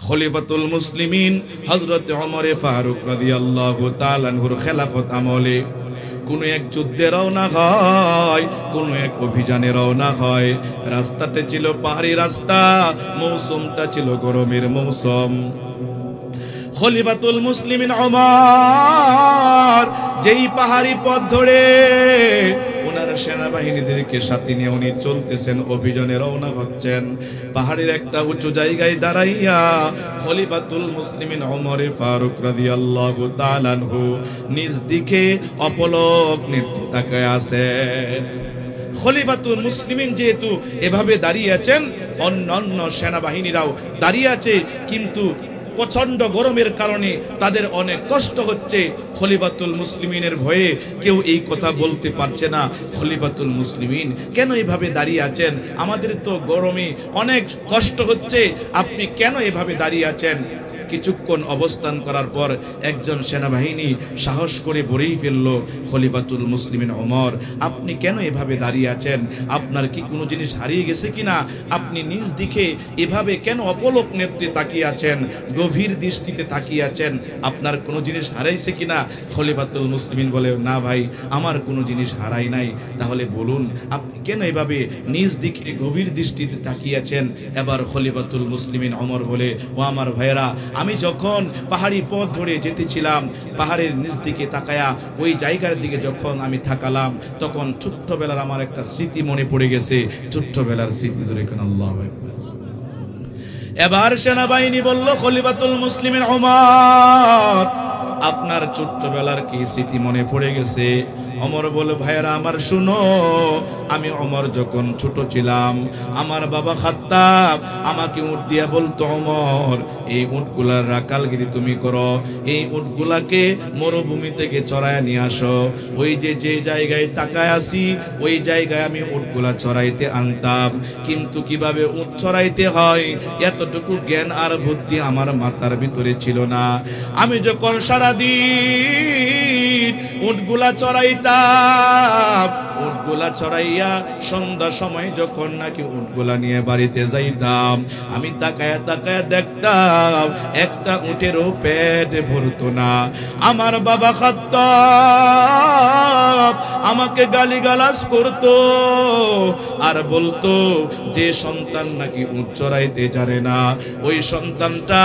খলিফাতুল মুসলিমিন হযরত ওমর ফারুক রাদিয়াল্লাহু তাআলা আনহুর খেলাফত আমলে কোনো এক যুদ্ধে রওনা হয়, কোনো এক অভিযানে রওনা হয়। রাস্তাটা ছিল পাহাড়ি রাস্তা, মৌসুমটা ছিল গরমের মৌসুম। খলিফাতুল মুসলিমিন ওমর যেই পাহাড়ি পথ ধরে ওনার সেনাবাহিনীদেরকে সাথে নিয়ে উনি চলতেছেন, অভিযানে রওনা হচ্ছেন। পাহাড়ের একটা উঁচু জায়গায় দাঁড়াইয়া খলিফাতুল মুসলিমিন ওমর ফারুক রাদিয়াল্লাহু তাআলা আনহু নিজ দিকে অপলক নেত্রে তাকায় আছেন। খলিফাতুল মুসলিমিন যেহেতু এভাবে দাঁড়িয়ে আছেন, অন্যান্য সেনাবাহিনীরাও দাঁড়িয়ে আছে, কিন্তু প্রচন্ড গরমের কারণে তাদের অনেক কষ্ট হচ্ছে। খলিফাতুল মুসলিমিনের ভয়ে কেউ এই কথা বলতে পারছে না, খলিফাতুল মুসলিমিন কেন এভাবে দাঁড়িয়ে আছেন, আমাদের তো গরমে অনেক কষ্ট হচ্ছে, আপনি কেন এভাবে দাঁড়িয়ে আছেন? কিছুক্ষণ অবস্থান করার পর একজন সেনাবাহিনী সাহস করে বলেই ফেলল, খলিফাতুল মুসলিমিন ওমর, আপনি কেন এভাবে দাঁড়িয়ে আছেন? আপনার কি কোনো জিনিস হারিয়ে গেছে কিনা? আপনি নিজ দিকে এভাবে কেন অপলক নেত্রে তাকিয়ে আছেন, গভীর দৃষ্টিতে তাকিয়ে আছেন? আপনার কোনো জিনিস হারাইছে কিনা? খলিফাতুল মুসলিমিন বলে, না ভাই, আমার কোনো জিনিস হারাই নাই। তাহলে বলুন, আপনি কেন এভাবে নিজ দিকে গভীর দৃষ্টিতে তাকিয়ে আছেন? এবার খলিফাতুল মুসলিমিন ওমর বলে, ও আমার ভাইয়েরা, আমি যখন পাহাড়ি পথ ধরে যেতেছিলাম, পাহাড়ের নিচ দিকে তাকায়া ওই জায়গার দিকে যখন আমি তাকালাম, তখন ছোট্টবেলার আমার একটা স্মৃতি মনে পড়ে গেছে। ছোট্টবেলার স্মৃতি জোরে কোন আল্লাহু আকবার। এবার সেনাবাহিনী বলল, খলিফাতুল মুসলিমিন ওমর, আপনার ছোট্টবেলার কি স্মৃতি মনে পড়ে গেছে? ওমর বলে, ভাইয়েরা আমার শুনো, আমি ওমর যখন ছোট ছিলাম, আমার বাবা খাত্তাব আমাকে উট দিয়া বলতো, ওমর, এই উটগুলার রাখালগিরি তুমি করো, এই উটগুলাকে মরুভূমি থেকে চড়ায় নিয়ে আসো। ওই যে জায়গায় তাকায় আসি, ওই জায়গায় আমি উটগুলা চড়াইতে আনতাম, কিন্তু কিভাবে উট চড়াইতে হয় এতটুকু জ্ঞান আর বুদ্ধি আমার মাথার ভিতরে ছিল না। আমি যখন সারাদিন উটগুলা চড়াইতাম, উটগুলা চড়াইয়া সন্ধ্যা সময় যখন নাকি উটগুলা নিয়ে বাড়িতে যাইতাম, আমি তাকায়া তাকায়া দেখতাম একটা উটেরও পেট ভরতো না। আমার বাবা খাত্তাব আমাকে গালিগালাজ করতো আর বলতো, যে সন্তান নাকি উট চড়াইতে জানে না, ওই সন্তানটা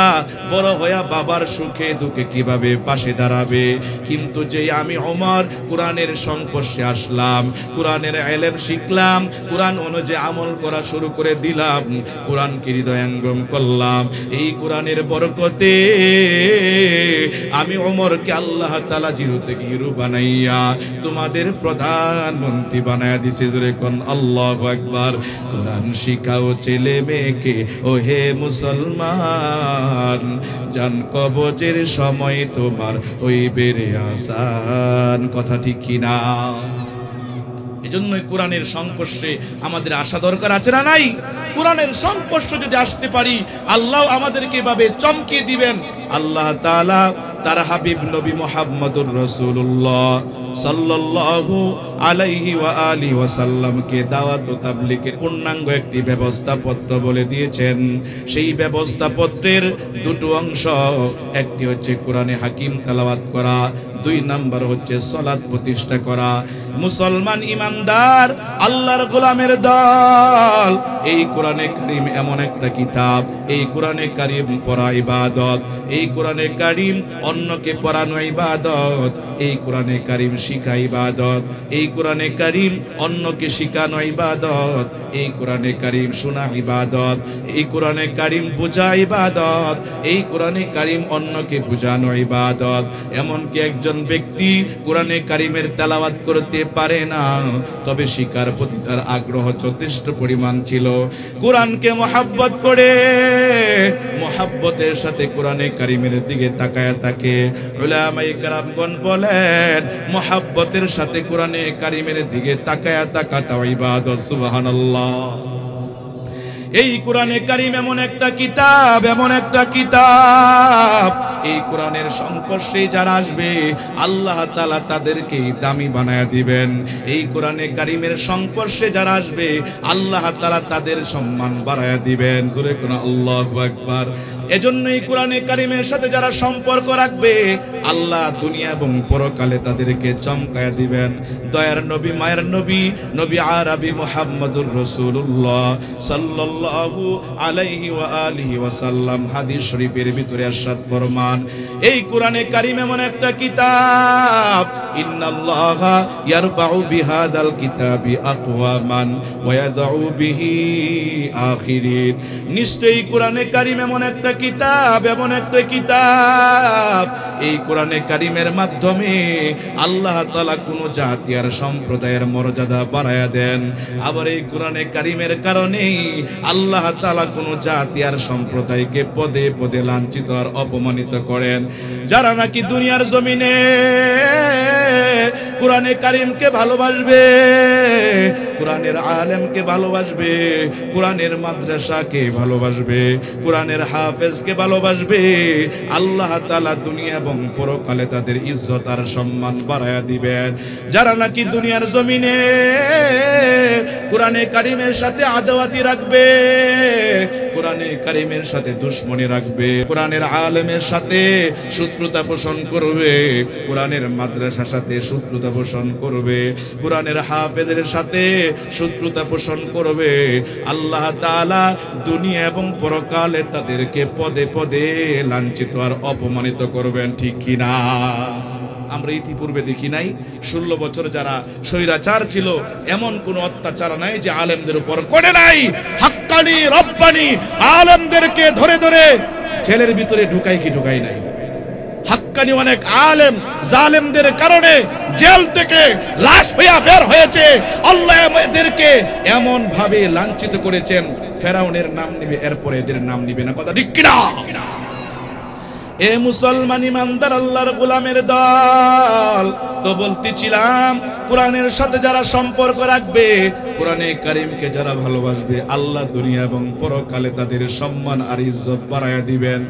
বড় হইয়া বাবার সুখে দুঃখে কিভাবে পাশে দাঁড়াবে। কিন্তু যে আমি ওমর কোরআনের সংস্পর্শে আসলাম, কোরআনের ইলম শিখলাম, কোরআন অনুযায়ী আমল করা শুরু করে দিলাম, কোরআনকে হৃদয়ঙ্গম করলাম, এই কোরআনের বরকতে আমি ওমরকে আল্লাহ তাআলা জিরো থেকে হিরো বানাইয়া তোমাদের প্রধানমন্ত্রী বানায়া দিছে। জোরে কোন আল্লাহু আকবার। কোরআন শিখাও ছেলে মেয়েকে, ও হে মুসলমান, জান কবজের সময় তোমার হইবে রে আসান। কথা ঠিক কিনা? এজন্যই কোরআনের সংস্পর্শে আমাদের আসা দরকার, আছে না নাই? কোরআনের সংস্পর্শ যদি আসতে পারি, আল্লাহ আমাদেরকে এভাবে চমকে দিবেন। আল্লাহ তাআলা তার হাবিব নবী মুহাম্মদুর রাসূলুল্লাহ সাল্লাল্লাহু আলাইহি ওয়া আলিহি ওয়াসাল্লামকে দাওয়াত ও তাবলীগের পূর্ণাঙ্গ একটি ব্যবস্থাপত্র বলে দিয়েছেন। সেই ব্যবস্থাপত্রের দুটো অংশ, একটি হচ্ছে কোরআনে হাকিম তেলাওয়াত করা, 2 নাম্বার হচ্ছে সালাত প্রতিষ্ঠা করা। মুসলমান ইমানদার আল্লাহর গোলামের দল, এই কোরআনে কারীম এমন একটা কিতাব, এই কোরআনে কারীম পড়া ইবাদত, এই কোরআনে কারীম অন্যকে পড়ানো ইবাদত, এই কোরআনে কারীম শিখা ইবাদত, এই কোরআনে কারীম অন্যকে শিখানো ইবাদত, এই কোরআনে কারীম শোনা ইবাদত, এই কোরআনে কারীম বোঝা ইবাদত, এই কোরআনে কারীম অন্যকে বোঝানো ইবাদত। এমনকি একজন ব্যক্তি কোরআনে কারীমের তেলাওয়াত করতে পারে না, তবে শিকার প্রতি তার আগ্রহ যথেষ্ট পরিমাণ ছিল। কোরআনকে মহব্বত করে, মহব্বতের সাথে কোরআনে কারীমের দিকে তাকায়া থাকে। উলামায়ে কেরামগণ বলেন, মহব্বতের সাথে কোরআনে কারীমের দিকে তাকায়া থাকাটাও ইবাদত। সুবহানাল্লাহ। এই কোরআনে কারীম এমন একটা কিতাব, এমন একটা কিতাব, এই কোরআনের সংস্পর্শে যারা আসবে আল্লাহ তাআলা তাদেরকে দামি বানায়া দিবেন। এই কোরআনে কারীমের সংস্পর্শে যারা আসবে আল্লাহ তাআলা তাদের সম্মান বাড়ায়া দিবেন। জোরে কোন আল্লাহু আকবার। এজন্যই কোরআনে কারিমের সাথে যারা সম্পর্ক রাখবে আল্লাহ দুনিয়া এবং পরকালে তাদেরকে চমকায়া দিবেন। দয়ার নবী মায়ের নবী নবী আরবি মুহাম্মদুর রাসূলুল্লাহ সাল্লাল্লাহু আলাইহি ওয়া আলিহি ওয়াসাল্লাম হাদিস শরীফের ভিতরে ইরশাদ ফরমান, এই কোরআনে কারিম এমন একটা কিতাব, ইন্নাল্লাহা ইয়ারফাউ বিহাদাল কিতাবি আকওয়ামান ওয়া ইয়াদউ বিহি আখিরিন। নিশ্চয়ই কোরআনে কারিম এমন একটা কিতাব, এমন একটা কিতাব, এই কোরআনে কারিমের মাধ্যমে আল্লাহ তাআলা কোন জাতি আর সম্প্রদায়ের মর্যাদা বাড়ায়া দেন। আবার এই কোরআনে কারিমের কারণে আল্লাহ তাআলা কোন জাতি আর সম্প্রদায়কে পদে পদে লাঞ্ছিত আর অপমানিত করেন। যারা নাকি দুনিয়ার জমিনে কোরআনে কারিমকে ভালোবাসবে, কোরআনের আলেমকে ভালোবাসবে, কোরআনের মাদ্রাসাকে ভালোবাসবে, কোরআনের হাফেজকে ভালোবাসবে, আল্লাহ তাআলা দুনিয়া এবং পরকালে তাদের ইজ্জত আর সম্মান বাড়ায়া দিবেন। যারা নাকি দুনিয়ার জমিনে কোরআনে কারিমের সাথে আদাওয়াতি রাখবে, কোরআনে কারিমের সাথে দুশমনি রাখবে, কোরআনের আলেমের সাথে শত্রুতা পোষণ করবে, কোরআনের মাদ্রাসার সাথে শত্রুতা পোষণ করবে, কোরআনের হাফেজের সাথে শত্রুতা পোষণ করবে, আল্লাহ তাআলা দুনিয়া এবং পরকালে তাদেরকে পদে পদে লাঞ্ছিত আর অপমানিত করবেন। ঠিক কিনা? আমরা ইতিপূর্বে দেখি নাই 16 বছর যারা স্বৈরাচার ছিল এমন কোন অত্যাচার নাই যে আলেমদের উপর করে নাই। হাক্কানি রব্বানি আলেমদেরকে ধরে ধরে জেলের ভিতরে ঢুকাই কি ঢুকাই নাই? হাক্কানি অনেক আলেম জালেমদের কারণে জেল থেকে লাশ হইয়া বের হয়েছে। আল্লাহ এদেরকে এমন ভাবে লাঞ্ছিত করেছেন, ফেরাউনের নাম নিবে, এরপরে এদের নাম নিবে না। কথা ঠিক কিনা? এ মুসলমান ইমানদার আল্লাহর গোলামের দল, তো বলতেছিলাম কোরআনের সাথে যারা সম্পর্ক রাখবে, কোরআনে কারিমকে যারা ভালোবাসবে, আল্লাহ দুনিয়া এবং পরকালে তাদের সম্মান আর ইজ্জত বাড়ায়া দিবেন।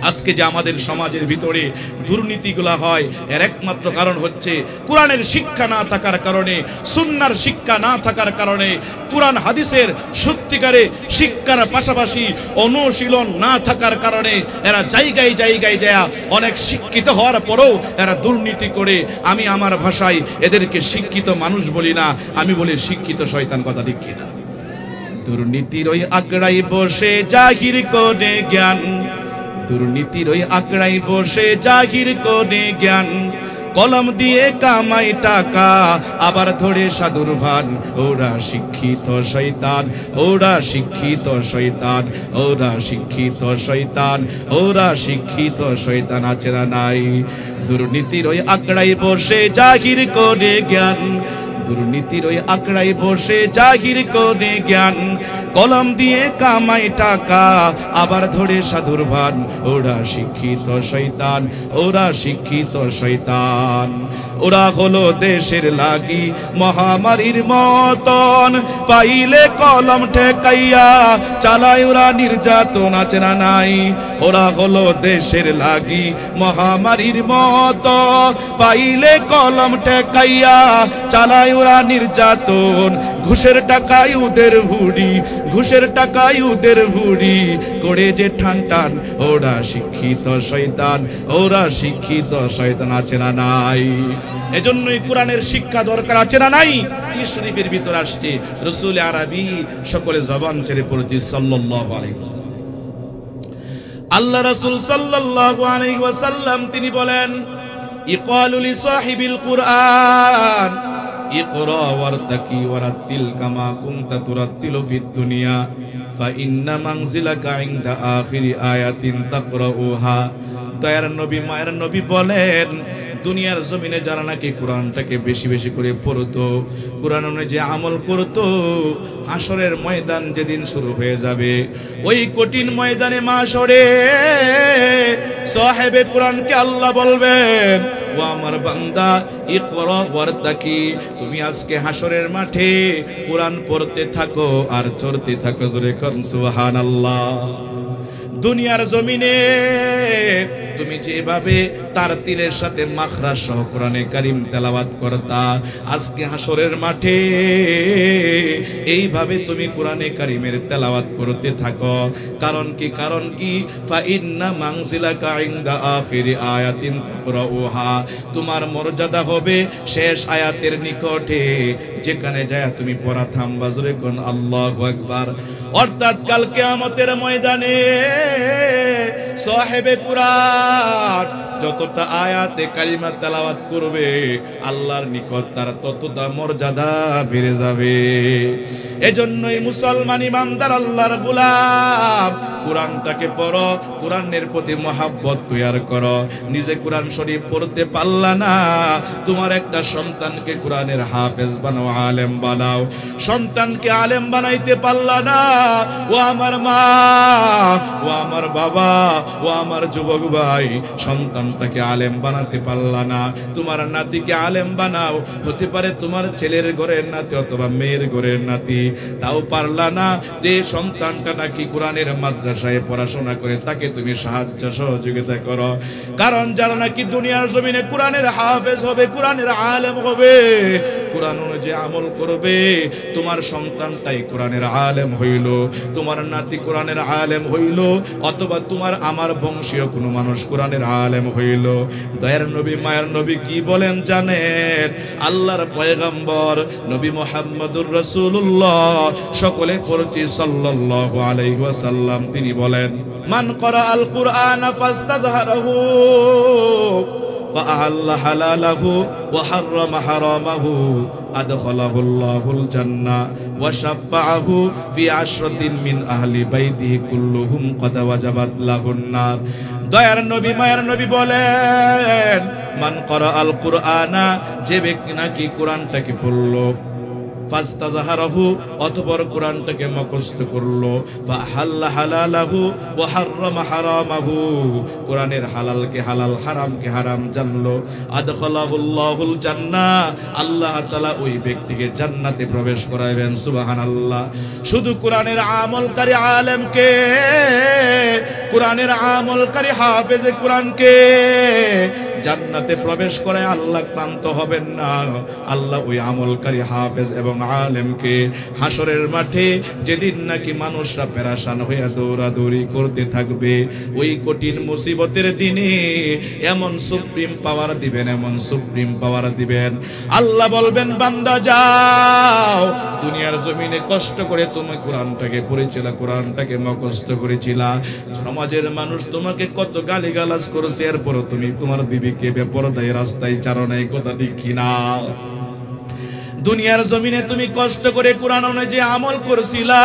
আজকে যে আমাদের সমাজের ভিতরে দুর্নীতিগুলা হয় এর একমাত্র কারণ হচ্ছে কোরআনের শিক্ষা না থাকার কারণে, সুন্নাহর শিক্ষা না থাকার কারণে, কোরআন হাদিসের সত্যিকারে শিক্ষার পাশাপাশি অনুশীলন না থাকার কারণে এরা জায়গায় জায়গায় যায় অনেক শিক্ষিত হওয়ার পরেও এরা দুর্নীতি করে। আমি আমার ভাষায় এদেরকে শিক্ষিত মানুষ বলি না, আমি বলি শিক্ষিত শয়তান। কথা ঠিক কিনা? দুর্নীতির ওই আকড়াই বসে জাহির করে জ্ঞান, দুর্নীতির ওই আকড়াই বসে জাহির করে জ্ঞান, কলম দিয়ে কামাই টাকা আবার ধরে সাধুর ভান। ওরা শিক্ষিত শয়তান, ওরা শিক্ষিত শয়তান, ওরা শিক্ষিত শয়তান, ওরা শিক্ষিত শয়তান। আছে না নাই? দুর্নীতির ওই আকড়াই বসে জাহির করে জ্ঞান, দুর্নীতির ওই আকড়াই বসে জাহির করে জ্ঞান, কলম দিয়ে কামাই টাকা আবার ধরে সাধুর ভান। ওরা শিক্ষিত শয়তান, ওরা শিক্ষিত শয়তান। ওরা হলো দেশের লাগি মহামারীর মতন, পাইলে কলম ঠেকাইয়া চালায় ওরা নির্যাতন। আছে না নাই? ওরা হলো দেশের লাগি মহামারীর মতো, পাইলে কলম ঠেকাইয়া চালায় ওরা নির্যাতন। ঘুষের টাকায় ওদের ভুড়ি, ঘুষের টাকায় ওদের ভুড়ি করে যে ঠান টান। ওরা শিক্ষিত শয়তান, ওরা শিক্ষিত শয়তান। আছে না নাই? এজন্যই কোরআনের শিক্ষা দরকার। আছে না নাই? হাদিস শরীফের ভিতর আসছে রাসূল আরবি সকলে জবান ছেড়ে পড়েছে সাল্লাল্লাহু আলাইহি ওয়াসাল্লাম। আল্লাহ রাসূল সাল্লাল্লাহু আলাইহি ওয়াসাল্লাম তিনি বলেন, ইকালু লি সাহিবিল কুরআন ইকরা ওয়ারতাকি ওয়ারাতিল কামা কুনতা তুরাতিলু ফিদ দুনিয়া ফা ইন্না মানজিলাকা ইনদা আখিরি আয়াতিন তাকরাউহা। দয়ার নবী মায়ের নবী বলেন, দুনিয়ার জমিনে যারা নাকি কোরআনটাকে বেশি বেশি করে পড়তো, কোরআন অনুযায়ী আমল করতো, হাসরের ময়দান যেদিন শুরু হয়ে যাবে, ওই কঠিন ময়দানে মাশরে সাহেবে কোরআনকে আল্লাহ বলবেন, ও আমার বান্দা ইকরা ওয়ারতাকি, তুমি আজকে হাসরের মাঠে কোরআন পড়তে থাকো আর চড়তে থাকো। জোরে কোন সুবহানাল্লাহ। দুনিয়ার জমিনে তুমি যেভাবে তার তিলের সাথে মাখরাজ সহ কোরআনে কারীম তেলাওয়াত করতা, আজকে হাসরের মাঠে এইভাবে তুমি কোরআনে কারীমের তেলাওয়াত করতে থাকো। কারণ কি ফা ইন্না মানজিলাকা ইনদা আখিরি আয়াতিন তাকরাউহা, তোমার মর্যাদা হবে শেষ আয়াতের নিকটে, যেখানে যায় তুমি পড়া থামবা। জোরে কোন আল্লাহু আকবার। অর্থাৎ কাল কিয়ামতের ময়দানে সাহেবে কুরআন যতটা আয়াতে কালিমা তেলাওয়াত করবে, আল্লাহর নিকট তার ততটা মর্যাদা বেড়ে যাবে। এজন্যই মুসলমান ইমানদার আল্লাহর গোলাম, কোরআনটাকে পড়ো, কোরআনের প্রতি মহাব্বত তৈরি করো। নিজে কোরআন শরীফ পড়তে পারলা না, তোমার একটা সন্তানকে কোরআনের হাফেজ বানাও, আলেম বানাও। সন্তানকে আলেম বানাইতে পারলা না, ও আমার মা, ও আমার বাবা, ও আমার যুবক ভাই, সন্তানটাকে আলেম বানাতে পারলা না, তোমার নাতিকে আলেম বানাও। হতে পারে তোমার ছেলের ঘরের নাতি অথবা মেয়ের ঘরের নাতি, তাও পারলা না যে সন্তানটা নাকি কোরআনের মাদ্রাসায় পড়াশোনা করে তাকে তুমি সাহায্য সহযোগিতা করো। কারণ যারা নাকি দুনিয়ার জমিনে কোরআনের হাফেজ হবে, কোরআনের আলেম হবে, কোরআন অনুযায়ী আমল করবে, তোমার সন্তানটাই কোরআনের আলেম হইল, তোমার নাতি কোরআনের আলেম হইল, অথবা তোমার আমার বংশীয় কোনো মানুষ কোরআনের আলেম হইল। দয়ার নবী মায়ের নবী কি বলেন জানেন? আল্লাহর পয়গম্বর নবী মুহাম্মদুর রাসূলুল্লাহ, সকলে পরিচিত সাল্লাল্লাহু আলাইহি ওয়াসাল্লাম, তিনি বলেন, মান ক্বারাআল কুরআনা ফাস্তাযহারাহু فأحل حلاله وحرم حرامه أدخله الله الجنة وشفعه في 10 من أهل بيته كلهم قد وجبت له النار। দয়ার নবী মায়ের নবী বলেন, মান ক্বারাআল কুরআনা, যে ব্যক্তি নাকি কোরআনটাকে পড়লো, ফাস্তাযহারাহু, অতঃপর কোরআনটাকে মুখস্থ করলো, ফাহাল্লা হালালাহু ওয়া হাররামা হারামাহু, কোরআনের হালালকে হালাল, হারামকে হারাম জানলো, আদখালাহুল্লাহুল জান্নাহ, আল্লাহ তাআলা ওই ব্যক্তিকে জান্নাতে প্রবেশ করাবেন। সুবহানাল্লাহ। শুধু কোরআনের আমলকারী আলেমকে, কোরআনের আমলকারী হাফেজে কোরআনকে জান্নাতে প্রবেশ করে আল্লাহ ক্লান্ত হবেন না। আল্লাহ ওই আমলকারী হাফেজ এবং আলেমকে হাসরের মাঠে, যেদিন নাকি মানুষরা পেরেশান হয়ে দৌড়াদৌড়ি করতে থাকবে, ওই কঠিন মুসিবতের দিনে এমন সুপ্রিম পাওয়ার দিবেন, এমন সুপ্রিম পাওয়ার দিবেন। আল্লাহ বলবেন, বান্দা যাও, দুনিয়ার জমিনে কষ্ট করে তুমি কোরআনটাকে পড়েছিলা, কোরআনটাকে মুখস্থ করেছিলা, সমাজের মানুষ তোমাকে কত গালিগালাজ করেছে, এরপরও তুমি তোমার বিবিকে বেপরদায় রাস্তায় চারো নাই, কথা ঠিক কিনা? দুনিয়ার জমিনে তুমি কষ্ট করে কোরআন অনুযায়ী আমল করছিলা,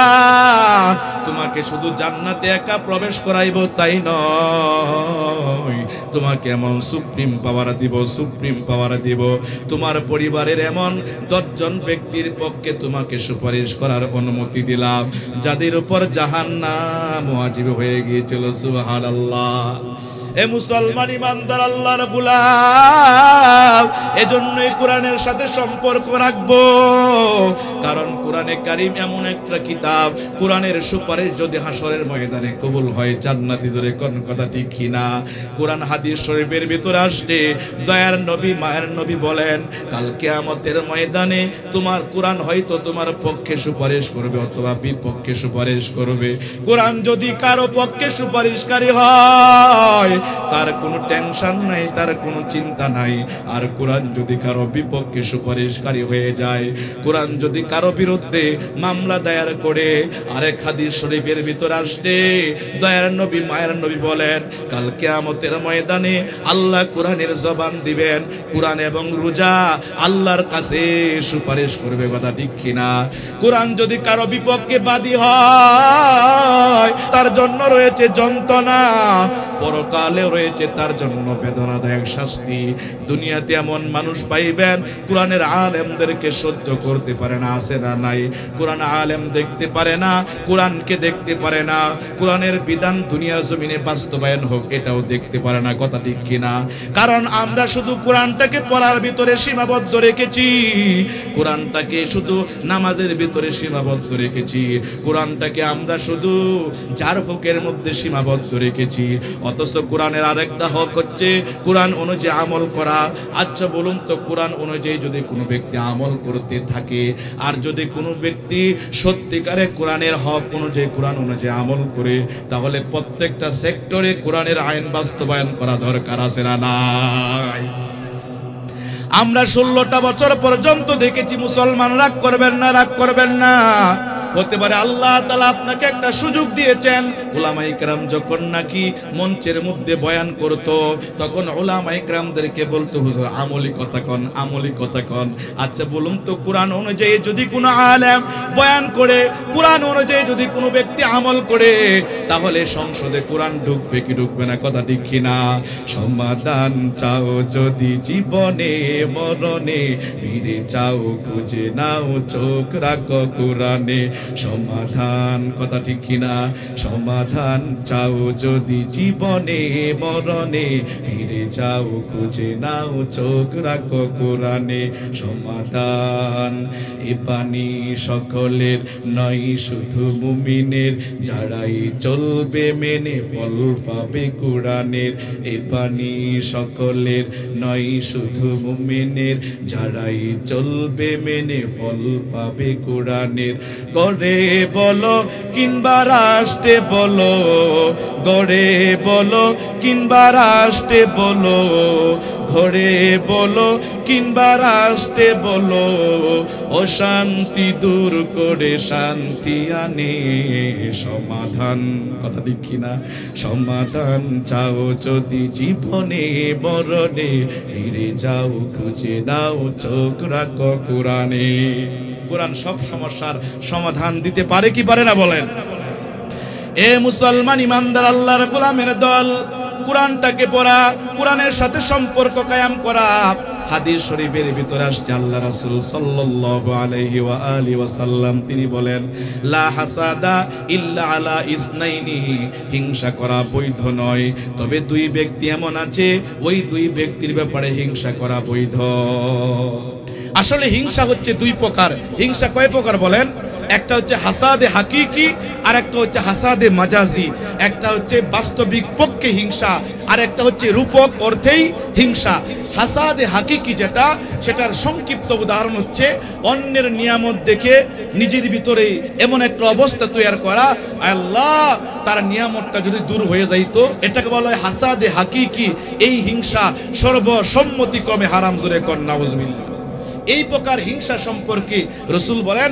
তোমাকে শুধু জান্নাতে একা প্রবেশ করাইব তাই নয়, তোমাকে এমন সুপ্রিম পাওয়ার দিব, সুপ্রিম পাওয়ার দিব, তোমার পরিবারের এমন 10 জন ব্যক্তির পক্ষে তোমাকে সুপারিশ করার অনুমতি দিলাম, যাদের উপর জাহান্নাম ওয়াজিব হয়ে গিয়েছিল। সুবহানাল্লাহ। এ মুসলমান ইমানদার আল্লাহর গোলাম, এজন্যই কোরআনের সাথে সম্পর্ক রাখবো। কারণ কোরআনে কারীম এমন একটা কিতাব, কোরআনের সুপারিশ যদি হাসরের ময়দানে কবুল হয়, জান্নাতি, জোরে কোন কথা ঠিক কিনা? কোরআন হাদিস শরীফের ভিতরে আসছে, দয়ার নবী মায়ের নবী বলেন, কাল কিয়ামতের ময়দানে তোমার কোরআন হয়তো তোমার পক্ষে সুপারিশ করবে অথবা বিপক্ষে সুপারিশ করবে। কোরআন যদি কারো পক্ষে সুপারিশকারী হয়, তার কোনো টেনশন নাই, তার কোনো চিন্তা নাই। আর কোরআন যদি কারো বিপক্ষে সুপারিশকারী হয়ে যায়, কোরআন যদি কারো বিরুদ্ধে মামলা দায়ের করে, আরেক হাদিস শরীফের ভিতর আসছে, দয়ার নবী মায়ের নবী বলেন, কাল কিয়ামতের ময়দানে আল্লাহ কোরআনের জবান দিবেন, কোরআন এবং রোজা আল্লাহর কাছে সুপারিশ করবে, কথা ঠিক কিনা? কোরআন যদি কারো বিপক্ষে বাদী হয়, তার জন্য রয়েছে যন্ত্রণা, পরকালে রয়েছে হয়েছে তার জন্য বেদনাদায়ক শাস্তি। দুনিয়াতে এমন মানুষ পাইবেন কোরআনের আলেমদেরকে সহ্য করতে পারে না, আছে না নাই? কোরআন আলেম দেখতে পারে না, কোরআনকে দেখতে পারে না, কোরআনের বিধান দুনিয়ার জমিনে বাস্তবায়ন হোক এটাও দেখতে পারে না। কথা ঠিক কিনা? কারণ আমরা শুধু কোরআনটাকে পড়ার ভিতরে সীমাবদ্ধ রেখেছি, কোরআনটাকে শুধু নামাজের ভিতরে সীমাবদ্ধ রেখেছি, কোরআনটাকে আমরা শুধু জারফুকের মধ্যে সীমাবদ্ধ রেখেছি। অথচ কোরআনের আরেকটা হক হচ্ছে কোরআন অনুযায়ী আমল করা। আচ্ছা বলুন তো, কোরআন অনুযায়ী যদি কোনো ব্যক্তি আমল করতে থাকে, আর যদি কোনো ব্যক্তি সত্যিকারে কোরআনের হক অনুযায়ী কোরআন অনুযায়ী আমল করে, তাহলে প্রত্যেকটা সেক্টরে কোরআনের আইন বাস্তবায়ন করা দরকার, আছে না নাই? আমরা 16টা বছর পর্যন্ত দেখেছি, মুসলমান রাগ করবেন না, রাগ করবেন না। হতে পারে আল্লাহ তাআলা আপনাকে একটা সুযোগ দিয়েছেন। উলামায়ে কেরাম যখন নাকি মঞ্চের মধ্যে বয়ান করত, তখন উলামায়ে কেরামদেরকে বলতো, হুজুর আমলি কথা কন, আমলি কথা কন। আচ্ছা বলুন তো, কোরআন অনুযায়ী যদি কোনো আলেম বয়ান করে, কোরআন অনুযায়ী যদি কোনো ব্যক্তি আমল করে, তাহলে সংসদে কোরআন ঢুকবে কি ঢুকবে না? কথা ঠিক কিনা? সমাধান চাও যদি জীবনে মরণে, ফিরে চাও খুঁজে নাও চোখ রাখো কোরআনে। সমাধান, কথা ঠিক কিনা? সমাধান চাও যদি জীবনে মরণে, ফিরে যাও খুঁজে নাও চোখ রাখো কোরআনে। সমাধান এ পানি সকলের নয়, শুধু মুমিনের, যারাই চলবে মেনে ফল পাবে কোরআনের। এ পানি সকলের নয়, শুধু মুমিনের, যারাই চলবে মেনে ফল পাবে কোরআনের। গড়ে বলো কিংবা রাষ্ট্রে বলো, গড়ে বলো কিংবা রাষ্ট্রে বলো, ঘরে বলো কিংবা রাষ্ট্রে বলো, অশান্তি দূর করে শান্তি আনে সমাধান। কথা ঠিক কিনা? সমাধান চাও যদি জীবনে মরণে, ফিরে যাও খুঁজে নাও চোখ রাখো কোরআনে। কোরআন সব সমস্যার সমাধান দিতে পারে কি পারে না বলেন? এ মুসলমান ইমানদার আল্লাহর গোলামের দল, কোরআনটাকে পড়া, কোরআনের সাথে সম্পর্ক কায়েম করা। হাদিস শরীফের ভিতরে আসছে, আল্লাহ রাসূল সাল্লাল্লাহু আলাইহি ওয়া আলিহি ওয়াসাল্লাম তিনি বলেন, লা হাসাদা ইল্লা আলা ইসনাইনি, হিংসা করা বৈধ নয়, তবে দুই ব্যক্তি এমন আছে, ওই দুই ব্যক্তির ব্যাপারে হিংসা করা বৈধ। আসলে হিংসা হচ্ছে দুই প্রকার। হিংসা কয় প্রকার বলেন? একটা হচ্ছে হাসাদে হাকিকি, আর একটা হচ্ছে হাসাদে মাজাজি। একটা হচ্ছে বাস্তবিক পক্ষে হিংসা, আর একটা হচ্ছে রূপক অর্থেই হিংসা। হাসাদে হাকিকি যেটা, সেটার সংক্ষিপ্ত উদাহরণ হচ্ছে অন্যের নিয়ামত দেখে নিজের ভিতরে এমন একটা অবস্থা তৈরি করা, আল্লাহ তার নিয়ামতটা যদি দূর হয়ে যাইতো, এটাকে বলা হয় হাসাদে হাকিকি। এই হিংসা সর্বসম্মতিক্রমে হারাম, জোরে কর নাউজুবিল্লাহ। এই প্রকার হিংসা সম্পর্কে রাসূল বলেন,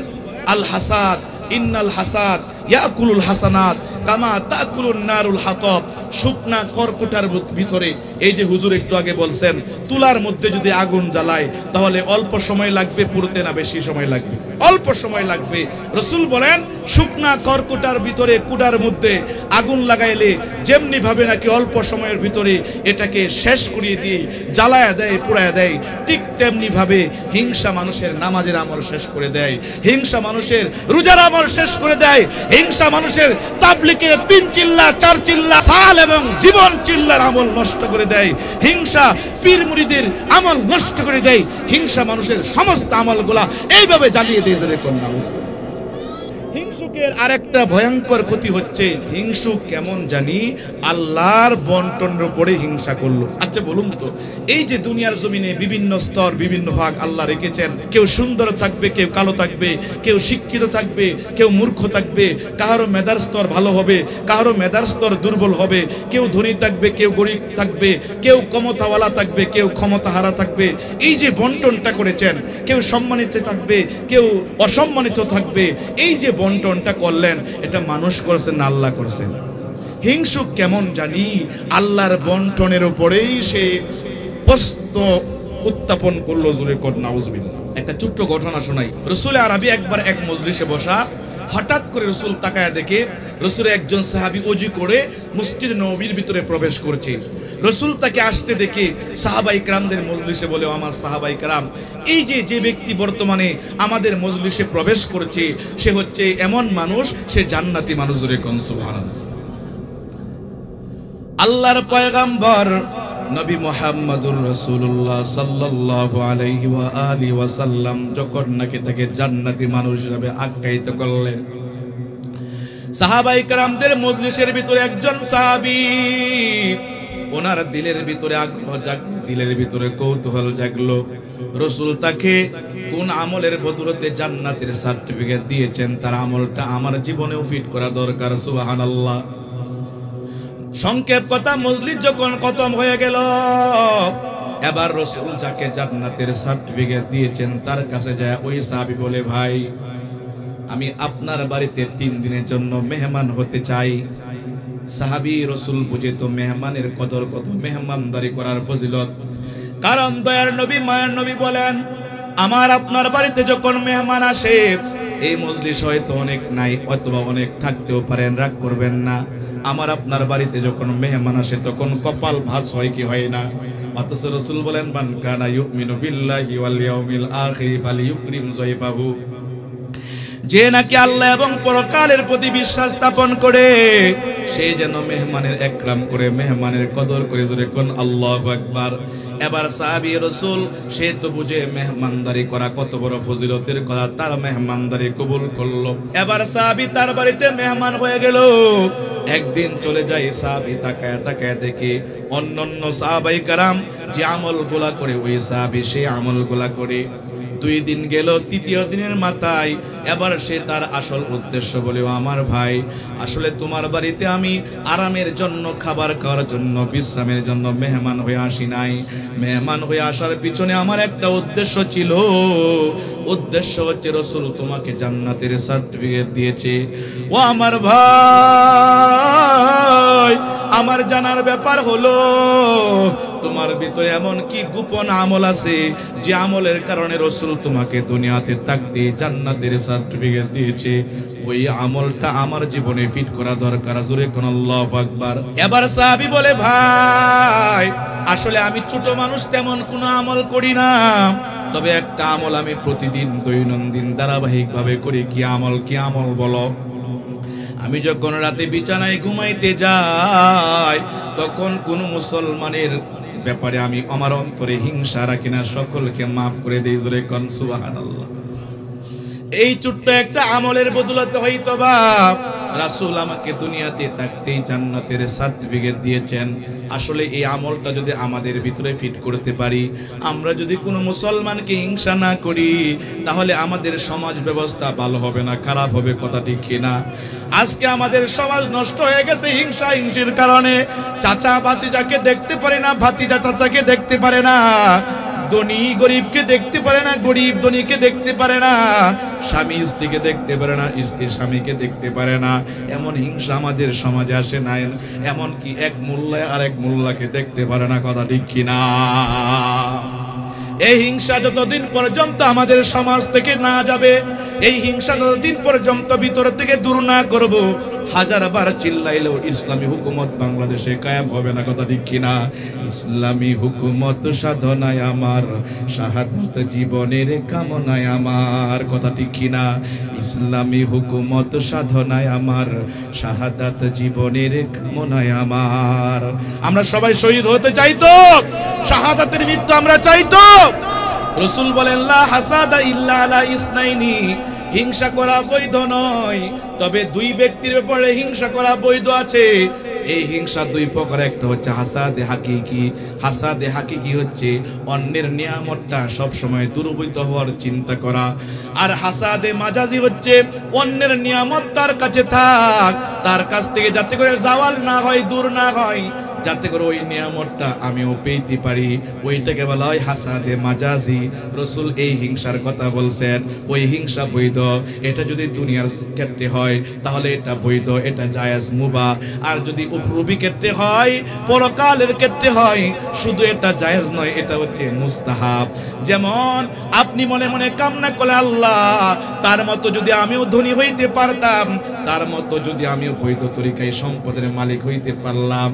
আল হাসাদ ইন্নাল হাসাদ ইয়াকুলুল হাসানাত কামা তাকুলুন নারুল হাতাব। শুকনা কর্কটার ভিতরে, এই যে হুজুর একটু আগে বলছেন, তুলার মধ্যে যদি আগুন জ্বালায় তাহলে অল্প সময় লাগবে পুড়তে, না বেশি সময় লাগবে? অল্প সময় লাগবে। রাসূল বলেন, শুকনা কর্কটার ভিতরে, কুড়ার মধ্যে আগুন লাগাইলে যেমনি ভাবে নাকি অল্প সময়ের ভিতরে এটাকে শেষ করিয়ে দিয়ে জ্বালায়া দেয়, পুড়ায়া দেয়, ঠিক তেমনি ভাবে হিংসা মানুষের নামাজের আমল শেষ করে দেয়, হিংসা মানুষের রোজার আমল শেষ করে দেয়, হিংসা মানুষের তাবলীগের 3 চিল্লা 4 চিল্লা সাল এবং জীবন চিল্লার আমল নষ্ট করে দেয়, হিংসা পীর মুরিদের আমল নষ্ট করে দেয়, হিংসা মানুষের সমস্ত আমলগুলা এইভাবে জ্বালিয়ে দিয়ে জোরে কর নাউজুবিল্লাহ। হিংসুকের আরেকটা ভয়ঙ্কর ক্ষতি হচ্ছে, হিংসুক কেমন জানি আল্লাহর বন্টনের উপরে হিংসা করলো। আচ্ছা বলুন তো, এই যে দুনিয়ার জমিনে বিভিন্ন স্তর, বিভিন্ন ভাগ আল্লাহ রেখেছেন, কেউ সুন্দর থাকবে, কেউ কালো থাকবে, কেউ শিক্ষিত থাকবে, কেউ মূর্খ থাকবে, কারো মেধার স্তর ভালো হবে, কারো মেধার স্তর দুর্বল হবে, কেউ ধনী থাকবে, কেউ গরিব থাকবে, কেউ ক্ষমতাওয়ালা থাকবে, কেউ ক্ষমতাহারা থাকবে। এই যে বন্টনটা করেছেন, কেউ সম্মানিত থাকবে, কেউ অসম্মানিত থাকবে, এই যে বন্টনটা করলেন, এটা মানুষ করেছেন না আল্লাহ করেছেন? হিংসুক কেমন জানি আল্লাহর বন্টনের উপরেই সে প্রশ্ন উত্থাপন করলো, জোরে কর নাউজুবিল্লাহ। একটা ছোট্ট ঘটনা শোনাই। রাসূল আরবি একবার এক মজলিসে বসা, হঠাৎ করে রাসূল তাকায়া দেখে রাসূলের একজন সাহাবী ওযু করে মসজিদ নববীর ভিতরে প্রবেশ করছে। রাসূল তাকে আসতে দেখে সাহাবায়ে কেরামদের মজলিসে বলে, আমার সাহাবায়ে কেরাম, এই যে ব্যক্তি বর্তমানে আমাদের মজলিসে প্রবেশ করছে সে হচ্ছে এমন মানুষ, সে জান্নাতি মানুষ। জোরে কোন সুবহানাল্লাহ। আল্লাহর পয়গম্বর নবী মুহাম্মদুর রাসূলুল্লাহ সাল্লাল্লাহু আলাইহি ওয়া আলিহি ওয়াসাল্লাম যখন নাকি তাকে জান্নাতি মানুষ হিসেবে আখ্যায়িত করলেন, সাহাবায়ে কেরামদের মজলিসের ভিতরে একজন সাহাবী, ওনার দিলের ভিতরে আগ্রহ জাগলো, দিলের ভিতরে কৌতূহল জাগলো। রাসূল তাকে কোন আমলের বদৌলতে জান্নাতের সার্টিফিকেট দিয়েছেন, তার আমলটা আমার জীবনেও ফিট করা দরকার। সুবহানাল্লাহ। সংক্ষেপ কথা, মজলিস যখন খতম হয়ে গেল, এবার রাসূল যাকে জান্নাতের সার্টিফিকেট দিয়েছেন তার কাছে যায় ওই সাহাবী বলে, ভাই আমি আপনার বাড়িতে 3 দিনের জন্য মেহমান হতে চাই। সাহাবী রাসূল বুঝে তো মেহমানের কদর কত, মেহমানদারি করার ফজিলত। কারণ দয়ার নবী মায়ার নবী বলেন, আমার আপনার বাড়িতে যখন মেহমান আসে, এই মজলিস হয়তো অনেক নাই অথবা অনেক থাকতেও পারেন, রাগ করবেন না। আমার আপনার বাড়িতে যখন মেহমান আসে তখন কপাল ভাঁজ হয় কি হয় না? অথচ রাসূল বলেন, মান কানা ইউমিনু বিল্লাহি ওয়াল ইয়াউমিল আখির ফালিয়ুকরিম যায়ফাহু। যে নাকি আল্লাহ এবং পরকালের প্রতি বিশ্বাস স্থাপন করে সে যেন মেহমানের একরাম করে, মেহমানের কদর করে। জোরে কোন আল্লাহু আকবার। এবার সাহাবী রাসূল সে তো বুঝে মেহমানদারি করা কত বড় ফজিলতের কথা, তার মেহমানদারি কবুল করলো। এবার সাহাবী তার বাড়িতে মেহমান হয়ে গেল। একদিন চলে যায়, সাহাবী তাকায় তাকায় দেখে অন্যান্য সাহাবায়ে কেরাম যে আমলগুলা করে ওই সাহাবী সেই আমলগুলা করে। 2 দিন গেল, 3য় দিনের মাথায় এবার সে তার আসল উদ্দেশ্য বলে, আমার ভাই আসলে তোমার বাড়িতে আমি আরামের জন্য, খাবার খাওয়ার জন্য, বিশ্রামের জন্য মেহমান হয়ে আসি নাই। মেহমান হয়ে আসার পিছনে আমার একটা উদ্দেশ্য ছিল। উদ্দেশ্য হচ্ছে রাসূল তোমাকে জান্নাতের সার্টিফিকেট দিয়েছে। ও আমার ভাই, আমার জানার ব্যাপার হলো তোমার ভিতরে এমন কি গোপন আমল আছে যে আমলের কারণে রাসূল তোমাকে দুনিয়াতে থাকতে জান্নাতের সার্টিফিকেট দিয়েছে। ওই আমলটা আমার জীবনে ফিট করা দরকার। জোরে কোন আল্লাহু আকবার। এবার সাহাবী বলে, ভাই আসলে আমি ছোট মানুষ, তেমন কোনো আমল করি না, তবে একটা আমল আমি প্রতিদিন দৈনন্দিন ধারাবাহিকভাবে করি। কি আমল? কি আমল বলো? আমি যখন রাতে বিছানায় ঘুমাইতে যাই তখন কোন মুসলমানের ব্যাপারে আমি আমার অন্তরে হিংসা রাখি না, সকলকে মাফ করে দেই। জোরে কোন সুবহানাল্লাহ। এই ছোট্ট একটা আমলের বদৌলতে হয়তোবা রাসূল আমাকে দুনিয়াতে থাকতেই জান্নাতের সার্টিফিকেট দিয়েছেন। আসলে এই আমলটা যদি আমাদের ভিতরে ফিট করতে পারি, আমরা যদি কোনো মুসলমানকে হিংসা না করি, তাহলে আমাদের সমাজ ব্যবস্থা ভালো হবে না, খারাপ হবে। কথা ঠিক কিনা? আজকে আমাদের সমাজ নষ্ট হয়ে গেছে হিংসা হিংসির কারণে। চাচা ভাতিজাকে দেখতে পারে না, ভাতিজা চাচাকে দেখতে পারে না, ধনী গরিবকে দেখতে পারে না, গরিব ধনীকে দেখতে পারে না, স্বামী স্ত্রীকে দেখতে পারে না, স্ত্রী স্বামীকে দেখতে পারে না। এমন হিংসা আমাদের সমাজে আসে নাই। এমন কি এক মোল্লা আর এক মোল্লাকে দেখতে পারে না। কথা ঠিক কিনা? এই হিংসা যতদিন পর্যন্ত আমাদের সমাজ থেকে না যাবে, এই হিংসা যতদিন পর্যন্ত ভিতর থেকে দূর না করব, হাজারবার চিল্লাইলেও ইসলামী হুকুমত বাংলাদেশে কায়েম হবে না। কথা ঠিক কিনা? ইসলামী হুকুমত সাধনায় আমার, শাহাদাত জীবনের কামনায় আমার। কথা ঠিক কিনা? ইসলামী হুকুমত সাধনায় আমার, শাহাদাত জীবনের কামনায় আমার। আমরা সবাই শহীদ হতে চাই তো? শাহাদাতের মৃত্যু আমরা চাই তো? রাসূল বলেন, লা হাসাদা ইল্লা আলা ইসনাইনি, হিংসা করা বৈধ নয়, তবে 2 ব্যক্তির ব্যাপারে হিংসা করা বৈধ আছে। এই হিংসা 2 প্রকার। একটা হচ্ছে হাসাদে হাকিকি। হাসাদে হাকিকি হচ্ছে অন্যের নিয়ামতটা সব সময় দুর্বৃত্ত হওয়ার চিন্তা করা। আর হাসাদে মাজাজি হচ্ছে অন্যের নিয়ামত তার কাছে থাক, তার কাছ থেকে যাতে করে জাওয়াল না হয়, দূর না হয়, যাতে করে ওই নিয়ামতটা আমিও পেতে পারি, ওইটাকে বলা হয় হাসাদে মাজাজি। রাসূল এই হিংসার কথা বলছেন। ওই হিংসা বৈধ। এটা যদি দুনিয়ার ক্ষেত্রে হয় তাহলে এটা বৈধ, এটা জায়েজ, মুবাহ। আর যদি উখরুবি ক্ষেত্রে হয়, পরকালের ক্ষেত্রে হয়, শুধু এটা জায়েজ নয়, এটা হচ্ছে মুস্তাহাব। যেমন আপনি মনে মনে কামনা করলে আল্লাহ তার মতো যদি আমিও ধনী হইতে পারতাম, তার মতো যদি আমিও বৈধ তরিকায় সম্পদের মালিক হইতে পারতাম,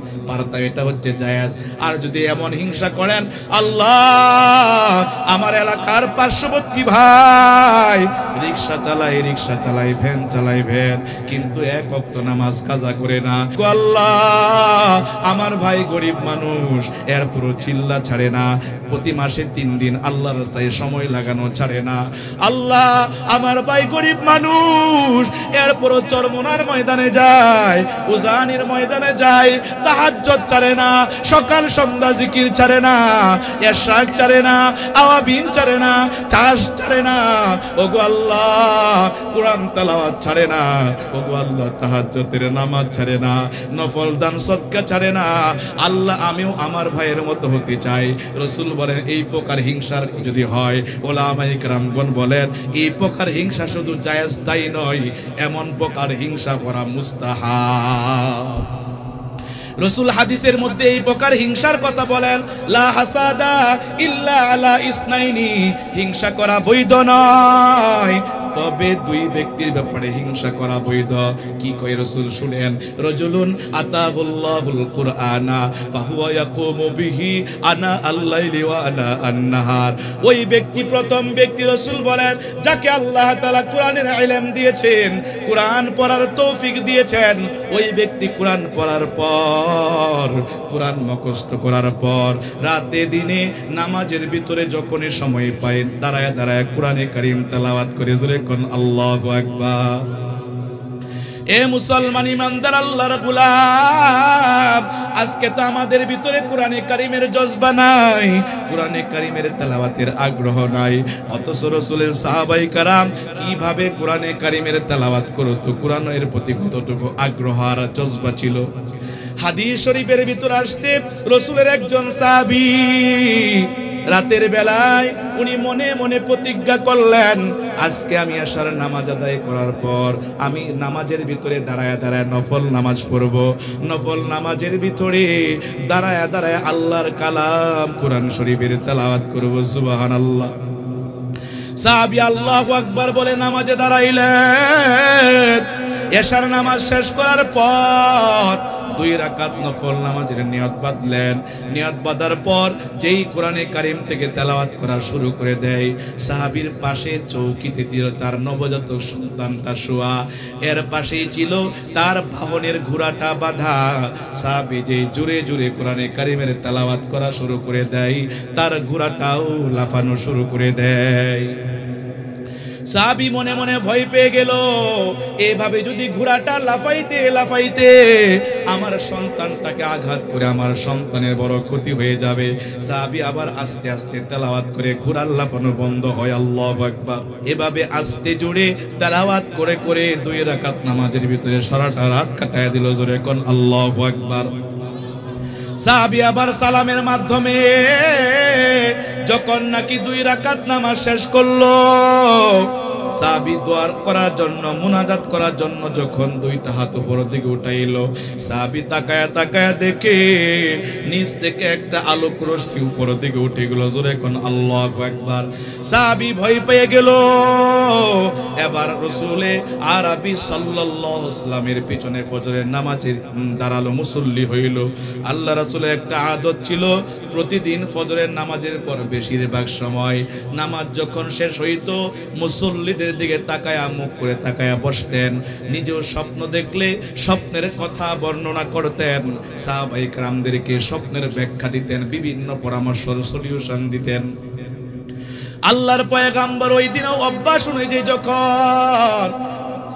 এটা হচ্ছে জায়েজ। আর যদি এমন হিংসা করেন, আল্লাহ আমার এলাকার পার্শ্ববর্তী ভাই রিক্সা চালায় ভ্যান চালায় ভ্যান, কিন্তু এক ওয়াক্ত নামাজ কাজা করে না, আল্লাহ আমার ভাই গরিব মানুষ এরপরও চিল্লা ছাড়ে না, প্রতি মাসে 3 দিন আল্লাহর রাস্তায় সময় লাগানো ছাড়ে না, আল্লাহ আমার ভাই গরিব মানুষ এরপরও চরমনার ময়দানে যায়, উজানির ময়দানে যায়, তাহাজ্জুদ ছাড়ে না, সকাল সন্ধ্যা জিকির ছাড়ে না, ইশরাক ছাড়ে না, আওয়াবিন ছাড়ে না, চাষ ছাড়ে না, ওগো আল্লাহ কোরআন তেলাওয়াত ছাড়ে না, ওগো আল্লাহ তাহাজ্জুদের নামাজ ছাড়ে না, নফল দান সদকা ছাড়ে না, আল্লাহ আমিও আমার ভাইয়ের মতো হতে চাই। রাসূল বলেন এই প্রকার হিংসার যদি হয়, ওলামায়ে কেরামগণ বলেন এই প্রকার হিংসা শুধু জায়েজ তাই নয়, এমন প্রকার হিংসা করা মুস্তাহাব। রাসূল হাদিসের মধ্যে এই প্রকার হিংসার কথা বলেন, লা হাসাদা ইল্লা আলা ইসনাইনি, হিংসা করা বৈধ নয়, তবে 2 ব্যক্তির ব্যাপারে হিংসা করা বৈধ। কি কয় রাসূল শুনেন, রাজুলুন আতাহুল্লাহুল কুরআনা ফাহুয়া ইয়াকুমু বিহি আনা আল-লাইলি ওয়া আনা আন-নাহার। ওই ব্যক্তি, প্রথম ব্যক্তি রাসূল বলেন যাকে আল্লাহ তাআলা কোরআনের ইলম দিয়েছেন, কোরআন পড়ার তৌফিক দিয়েছেন, ওই ব্যক্তি কোরআন পড়ার পর, কোরআন মুখস্থ করার পর রাতে দিনে নামাজের ভিতরে যখনই সময় পায় দাঁড়ায় দাঁড়ায় কোরআনে কারীম তেলাওয়াত করে জোরে কোন আল্লাহু আকবার। এ মুসলমান ইমানদার আল্লাহর গোলাম, আজকে তো আমাদের ভিতরে কোরআনে কারীমের জজবা নাই, কোরআনে কারীমের তেলাওয়াতের আগ্রহ নাই, অথচ রাসূলের সাহাবায়ে কেরাম কিভাবে কোরআনে কারীমের তেলাওয়াত করত, কোরআনের প্রতি কতটুকু আগ্রহ আর জজবা ছিল। হাদিস শরীফের ভিতর আসতে রাসূলের একজন সাহাবী রাতের বেলায় উনি মনে মনে প্রতিজ্ঞা করলেন, আজকে আমি আশার নামাজ আদায় করার পর আমি নামাজের ভিতরে দাঁড়ায় দাঁড়ায় নফল নামাজ পড়ব, নফল নামাজের ভিতরে দাঁড়ায় দাঁড়ায় আল্লাহর কালাম কোরআন শরীফের তেলাওয়াত করব। সুবহানাল্লাহ। সাহাবী আল্লাহু আকবার বলে নামাজে দাঁড়াইলেন। এশার নামাজ শেষ করার পর 2 রাকাত নফল নামাজের নিয়ত বাঁধলেন। নিয়ত বাঁধার পর যেই কোরআনে কারীম থেকে তেলাওয়াত করা শুরু করে দেয়, সাহাবীর পাশে চৌকিতে তার নবজাতক সন্তানটা শোয়া, এর পাশেই ছিল তার বাহনের ঘোড়াটা বাঁধা। সাহাবী যে জোরে জোরে কোরআনে কারীমের তেলাওয়াত করা শুরু করে দেয়, তার ঘোড়াটাও লাফানো শুরু করে দেয়। সাহাবী মনে মনে ভয় পেয়ে গেল, এভাবে যদি ঘোড়াটা লাফাইতে লাফাইতে আমার সন্তানটাকে আঘাত করে আমার সন্তানের বড় ক্ষতি হয়ে যাবে। সাহাবী আবার আস্তে আস্তে তেলাওয়াত করে ঘোড়ার লাফানো বন্ধ হয়। আল্লাহু আকবার। এভাবে আস্তে জোরে তেলাওয়াত করে করে 2 রাকাত নামাজের ভিতরে সারাটা রাত কাটায় দিল। জোরে কোন আল্লাহু আকবার। সাহাবী আবার সালামের মাধ্যমে যখন নাকি 2 রাকাত নামাজ শেষ করলো, সাহাবী দোয়া করার জন্য, মুনাজাত করার জন্য যখন 2টা হাত উপরের দিকে উঠাইলো, সাহাবী তাকায়া তাকায়া দেখে নিচ থেকে একটা আলোক রশ্মি উপরের দিকে উঠে গেল। জোরে কোন আল্লাহু আকবার। সাহাবী ভয় পেয়ে গেল। এবার রাসূলে আরবি সাল্লাল্লাহু আলাইহি ওয়াসাল্লামের পিছনে ফজরের নামাজে দাঁড়ালো, মুসল্লি হইল। আল্লাহ রাসূলের একটা আদত ছিল, প্রতিদিন ফজরের নামাজের পর বেশিরভাগ সময় নামাজ যখন শেষ হইত মুসল্লিদের দিকে তাকায়া, মুখ করে তাকায়া বসতেন। নিজেও স্বপ্ন দেখলে স্বপ্নের কথা বর্ণনা করতেন, সাহাবায়ে কেরামদেরকে স্বপ্নের ব্যাখ্যা দিতেন, বিভিন্ন পরামর্শ সলিউশন দিতেন। আল্লাহর পয়গম্বর ওই দিনও অভ্যাস অনুযায়ী যখন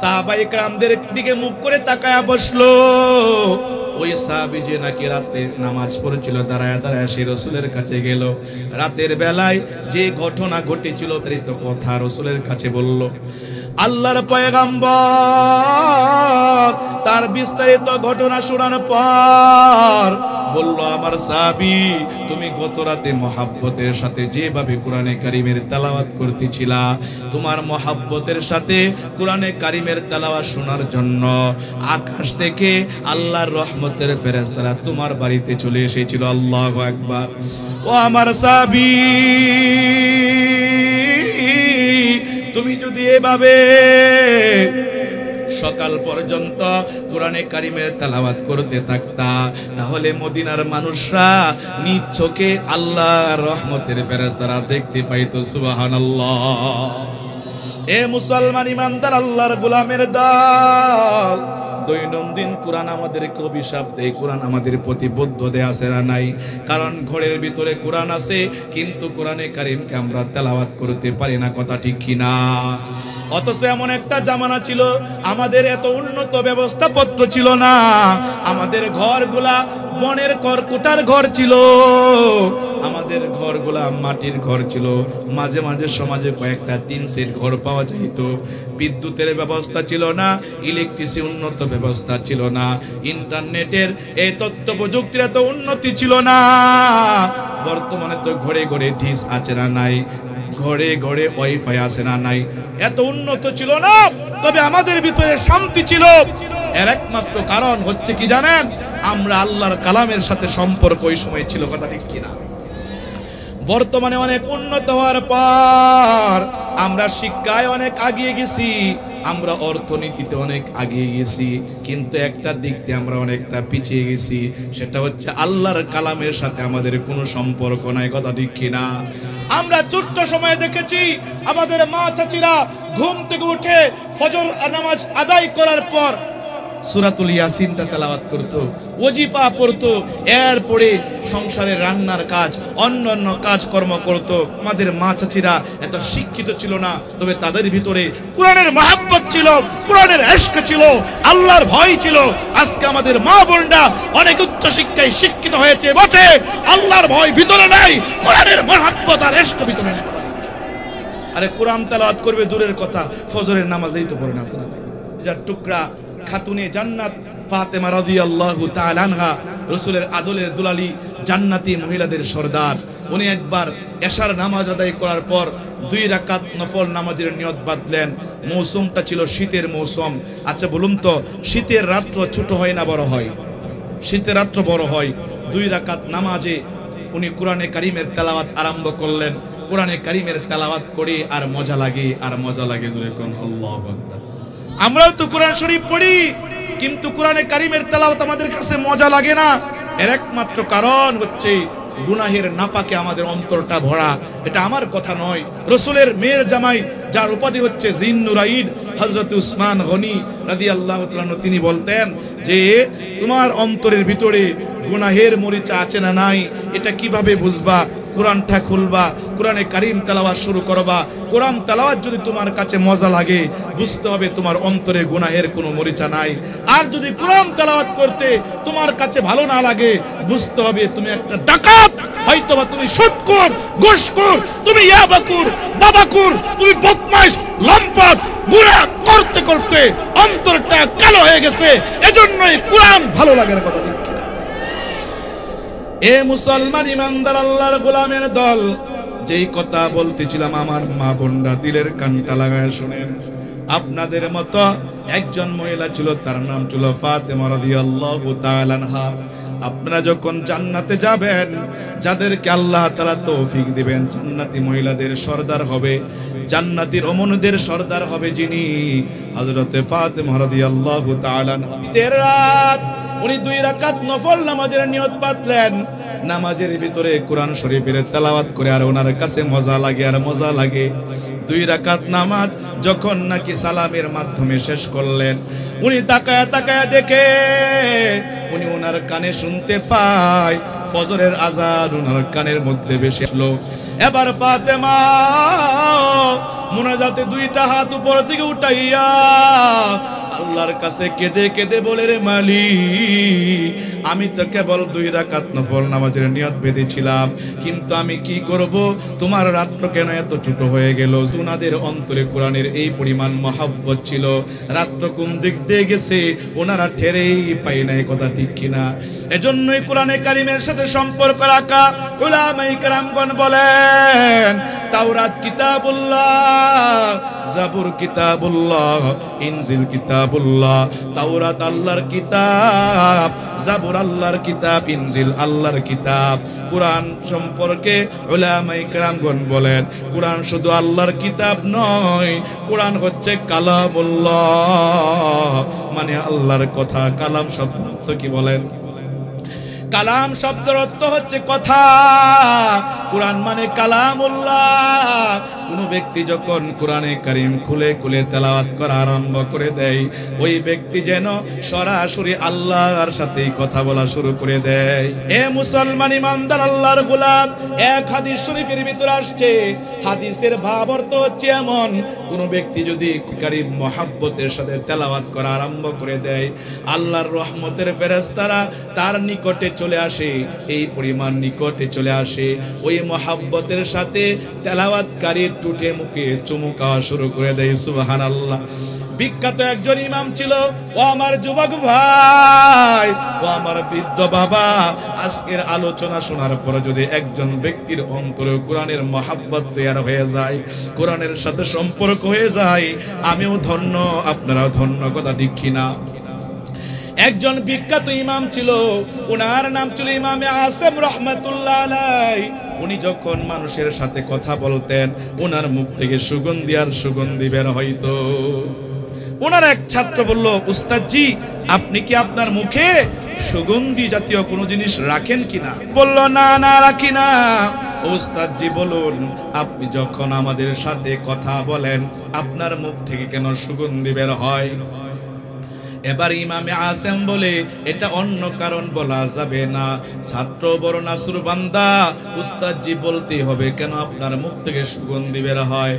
সাহাবায়ে কেরামদের দিকে মুখ করে তাকায়া বসলো, ওই সাহাবী যে নাকি রাতে নামাজ পড়েছিল দাঁড়ায় দাঁড়ায় সে রাসূলের কাছে গেল। রাতের বেলায় যে ঘটনা ঘটেছিল তার কথা রাসূলের কাছে বলল। আল্লাহর পয়গম্বর তার বিস্তারিত ঘটনা শোনার পর বলল, আমার সাহাবী, তুমি গত রাতে মহাব্বতের সাথে যেভাবে কোরআনে কারীমের তেলাওয়াত করতেছিলা, তোমার মহাব্বতের সাথে কোরআনে কারীমের তেলাওয়াত শোনার জন্য আকাশ থেকে আল্লাহর রহমতের ফেরেশতারা তোমার বাড়িতে চলে এসেছিল। আল্লাহু আকবার। ও আমার সাহাবী, এভাবে সকাল পর্যন্ত কোরআনে কারিমের তেলাওয়াত করতে থাকতা, তাহলে মদিনার মানুষরা নিজ চোখে আল্লাহর রহমতের ফেরেশতারা দেখতে পাইতো। সুবহানাল্লাহ। এ মুসলমান ইমানদার আল্লাহর গোলামের দল, দৈনন্দিন কোরআন আমাদেরকে অভিশাপ দেয়, কোরআন আমাদের প্রতিবদ্ধ দেয়া আছে না নাই? কারণ ঘরের ভিতরে কোরআন আছে, কিন্তু কোরআনে কারিমকে আমরা তেলাওয়াত করতে পারি না, কথা ঠিক কিনা? অথচ এমন একটা জামানা ছিল, আমাদের এত উন্নত ব্যবস্থাপত্র ছিল না, আমাদের ঘরগুলা বনের কর্কুটার ঘর ছিল, আমাদের ঘরগুলা মাটির ঘর ছিল, মাঝে মাঝে সমাজে কয়েকটা টিন সেট ঘর পাওয়া যাইত। বিদ্যুতের ব্যবস্থা ছিল না, ইলেকট্রিসিটি উন্নত ব্যবস্থা ছিল না, ইন্টারনেটের এই তথ্য প্রযুক্তির এত উন্নতি ছিল না। বর্তমানে তো ঘরে ঘরে ডিশ আছে না নাই, ঘরে ঘরে ওয়াইফাই আছে না নাই, এত উন্নত ছিল না, তবে আমাদের ভিতরে শান্তি ছিল। এর একমাত্র কারণ হচ্ছে কি জানেন? আমরা আল্লাহর কালামের সাথে সম্পর্ক ওই সময় ছিল, কথা ঠিক কিনা? বর্তমানে অনেক উন্নত হওয়ার পর আমরা শিক্ষায় অনেক আগিয়ে গেছি, আমরা অর্থনীতিতে অনেক আগিয়ে গেছি, কিন্তু একটা দিক দিয়ে আমরা অনেকটা পিছিয়ে গেছি, সেটা হচ্ছে আল্লাহর কালামের সাথে আমাদের কোনো সম্পর্ক নাই, কথা ঠিক কিনা? আমরা ছোট্ট সময়ে দেখেছি আমাদের মা চাচিরা ঘুম থেকে উঠে ফজর নামাজ আদায় করার পর সূরাতুল ইয়াসিনটা তেলাওয়াত করতো, ওজিফা পড়তো, এরপরে সংসারের রান্নার কাজ, অন্যান্য কাজকর্ম করতো। আমাদের মা চাচিরা এত শিক্ষিত ছিল না, তবে তাদের ভিতরে কোরআনের মহব্বত ছিল, কোরআনের ইশক ছিল, আল্লাহর ভয় ছিল। আজকে আমাদের মা বোনরা অনেক উচ্চ শিক্ষায় শিক্ষিত হয়েছে বটে, আল্লাহর ভয় ভিতরে নাই, কোরআনের মহব্বত আর ইশক ভিতরে নাই। আরে কোরআন তেলাওয়াত করবে দূরের কথা, ফজরের নামাজেই তো পড়ে না। যার টুকরা খাতুনে জান্নাত ফাতেমা রাদিয়াল্লাহু তাআলা আনহা, রাসূলের আদলের দুলালি, জান্নাতি মহিলাদের সরদার, উনি একবার এশার নামাজ আদায় করার পর 2 রাকাত নফল নামাজের নিয়ত বাঁধলেন। মৌসুমটা ছিল শীতের মৌসুম। আচ্ছা বলুন তো, শীতের রাত্র ছোট হয় না বড় হয়? শীতের রাত্র বড় হয়। 2 রাকাত নামাজে উনি কোরআনে কারিমের তেলাওয়াত আরম্ভ করলেন। কোরআনে কারিমের তেলাওয়াত করে আর মজা লাগে, আর মজা লাগে, জোরে কোন আল্লাহু আকবার। আমরাও তো কোরআন শরীফ পড়ি, কিন্তু কোরআনে কারিমের তেলাওয়াত আমাদের কাছে মজা লাগে না। এর একমাত্র কারণ হচ্ছে গুনাহের নাপাকে আমাদের অন্তরটা ভরা। এটা আমার কথা নয়, রাসূলের মেয়ের জামাই, যার উপাধি হচ্ছে জিন্নুরাইন, হযরত উসমান গনি রাদিয়াল্লাহু তাআলা, তিনি বলতেন যে তোমার অন্তরের ভিতরে গুনাহের মরিচা আছে না নাই, এটা কিভাবে বুঝবা? কোরআনটা খুলবা, কোরআনে কারিম তেলাওয়াত শুরু করবা। কোরআন তেলাওয়াত যদি তোমার কাছে মজা লাগে, বুঝতে হবে তোমার অন্তরে গুনাহের কোনো মরিচা নাই। আর যদি কোরআন তেলাওয়াত করতে তোমার কাছে ভালো না লাগে, বুঝতে হবে তুমি একটা ডাকাত, হয়তোবা তুমি সুদখোর, ঘুষখোর, তুমি ইয়াবাকুর, বাবাকুর, তুমি বদমাইশ, লম্পট, গুনাহ করতে করতে অন্তরটা কালো হয়ে গেছে। এজন্যই কোরআন ভালো লাগে না, কথা ঠিক। এ মুসলমান ইমানদার আল্লাহর গোলামের দল, যেই কথা বলতেছিলাম আমার মা বোনরা দিলের কানটা লাগায় শুনেন। আপনাদের মতো একজন মহিলা ছিল, তার নাম ছিল ফাতেমা রাদিয়াল্লাহু তাআলা আনহা। আপনারা যখন জান্নাতে যাবেন, যাদেরকে আল্লাহ তাআলা তৌফিক দিবেন জান্নাতি মহিলাদের সরদার হবে, জান্নাতি রমণীদের সরদার হবে যিনি, হযরতে ফাতেমা রাদিয়াল্লাহু তাআলা আনহা। ঈদের রাত উনি 2 রাকাত নফল নামাজের নিয়ত বাঁধলেন। নামাজের ভিতরে কোরআন শরীফের তেলাওয়াত করে আর ওনার কাছে মজা লাগে, আর মজা লাগে। 2 রাকাত নামাজ যখন নাকি সালামের মাধ্যমে শেষ করলেন, উনি তাকায়া তাকায়া দেখে, উনি ওনার কানে শুনতে পায় ফজরের আযান ওনার কানের মধ্যে ভেসে আসলো। এবার ফাতেমা মুনাজাতে 2টা হাত উপর দিকে উঠাইয়া আল্লাহর কাছে কেঁদে কেঁদে বলে, রে মালিক, আমি তো কেবল 2 রাকাত নফল নামাজের নিয়ত বেঁধেছিলাম, কিন্তু আমি কি করব? তোমার রাত্র কেন এত ছোট হয়ে গেল? ওনাদের অন্তরে কোরআনের এই পরিমাণ মহব্বত ছিল, রাত্র কোন দিক দিয়ে গেছে ওনারা ঠেরেই পায় নাই, কথা ঠিক কিনা? এজন্যই কোরআনে কারিমের সাথে সম্পর্ক রাখা। উলামায়ে কেরামগণ বলেন, তাওরাত কিতাবুল্লাহ, জাবুর কিতাবুল্লাহ, ইনজিল কিতাবুল্লাহ। তাওরাত আল্লাহর কিতাব, জাবুর আল্লাহর কিতাব, ইনজিল আল্লাহর কিতাব। কুরআন সম্পর্কে উলামায়ে কেরামগণ বলেন, কুরআন শুধু আল্লাহর কিতাব নয়, কুরআন হচ্ছে কালামুল্লাহ, মানে আল্লাহর কথা। কালাম শব্দের অর্থ কি বলেন? কালাম শব্দের অর্থ হচ্ছে কথা। কুরআন মানে কালামুল্লাহ। কোন ব্যক্তি যখন কোরআনে কারীম খুলে খুলে তেলাওয়াত করা আরম্ভ করে দেয়, ওই ব্যক্তি যেন সরাসরি আল্লাহর সাথে কথা বলা শুরু করে দেয়। এ মুসলমান ইমানদার আল্লাহর গোলাম, এক হাদিস শরীফের ভিতর আসছে, হাদিসের ভাব অর্থ হচ্ছে এমন, কোন ব্যক্তি যদি কারীম মহব্বতের সাথে তেলাওয়াত করা আরম্ভ করে দেয়, আল্লাহর রহমতের ফেরেশতারা তার নিকটে চলে আসে, এই পরিমাণ নিকটে চলে আসে, ওই মহব্বতের সাথে তেলাওয়াতকারীর টুটে মুখে চুমু খাওয়া শুরু করে দেয়। সুবহানাল্লাহ। বিখ্যাত একজন ইমাম ছিল। ও আমার যুবক ভাই, ও আমার বৃদ্ধ বাবা, আজকের আলোচনা শোনার পর যদি একজন ব্যক্তির অন্তরে কোরআনের মহব্বত তৈরি হয়ে যায়, কোরআনের সাথে সম্পর্ক হয়ে যায়, আমিও ধন্য, আপনারাও ধন্য। কথা ঠিক কিনা? একজন বিখ্যাত ইমাম ছিল, ওনার নাম ছিল ইমামে আসেম রাহমাতুল্লাহ আলাইহি। উনি যখন মানুষের সাথে কথা বলতেন, ওনার মুখ থেকে সুগন্ধি আর সুগন্ধি বের হইতো। ওনার এক ছাত্র বলল, উস্তাদজি, আপনি কি আপনার মুখে সুগন্ধি জাতীয় কোনো জিনিস রাখেন কিনা? বলল, না না, রাখি না। উস্তাদজি বলুন, আপনি যখন আমাদের সাথে কথা বলেন, আপনার মুখ থেকে কেন সুগন্ধি বের হয়? এবার ইমামে আসেম বলে, এটা অন্য কারণ বলা যাবে না। ছাত্র বড় নাসুর বান্দা, উস্তাদজি বলতে হবে কেন আপনার মুখ থেকে সুগন্ধি বের হয়।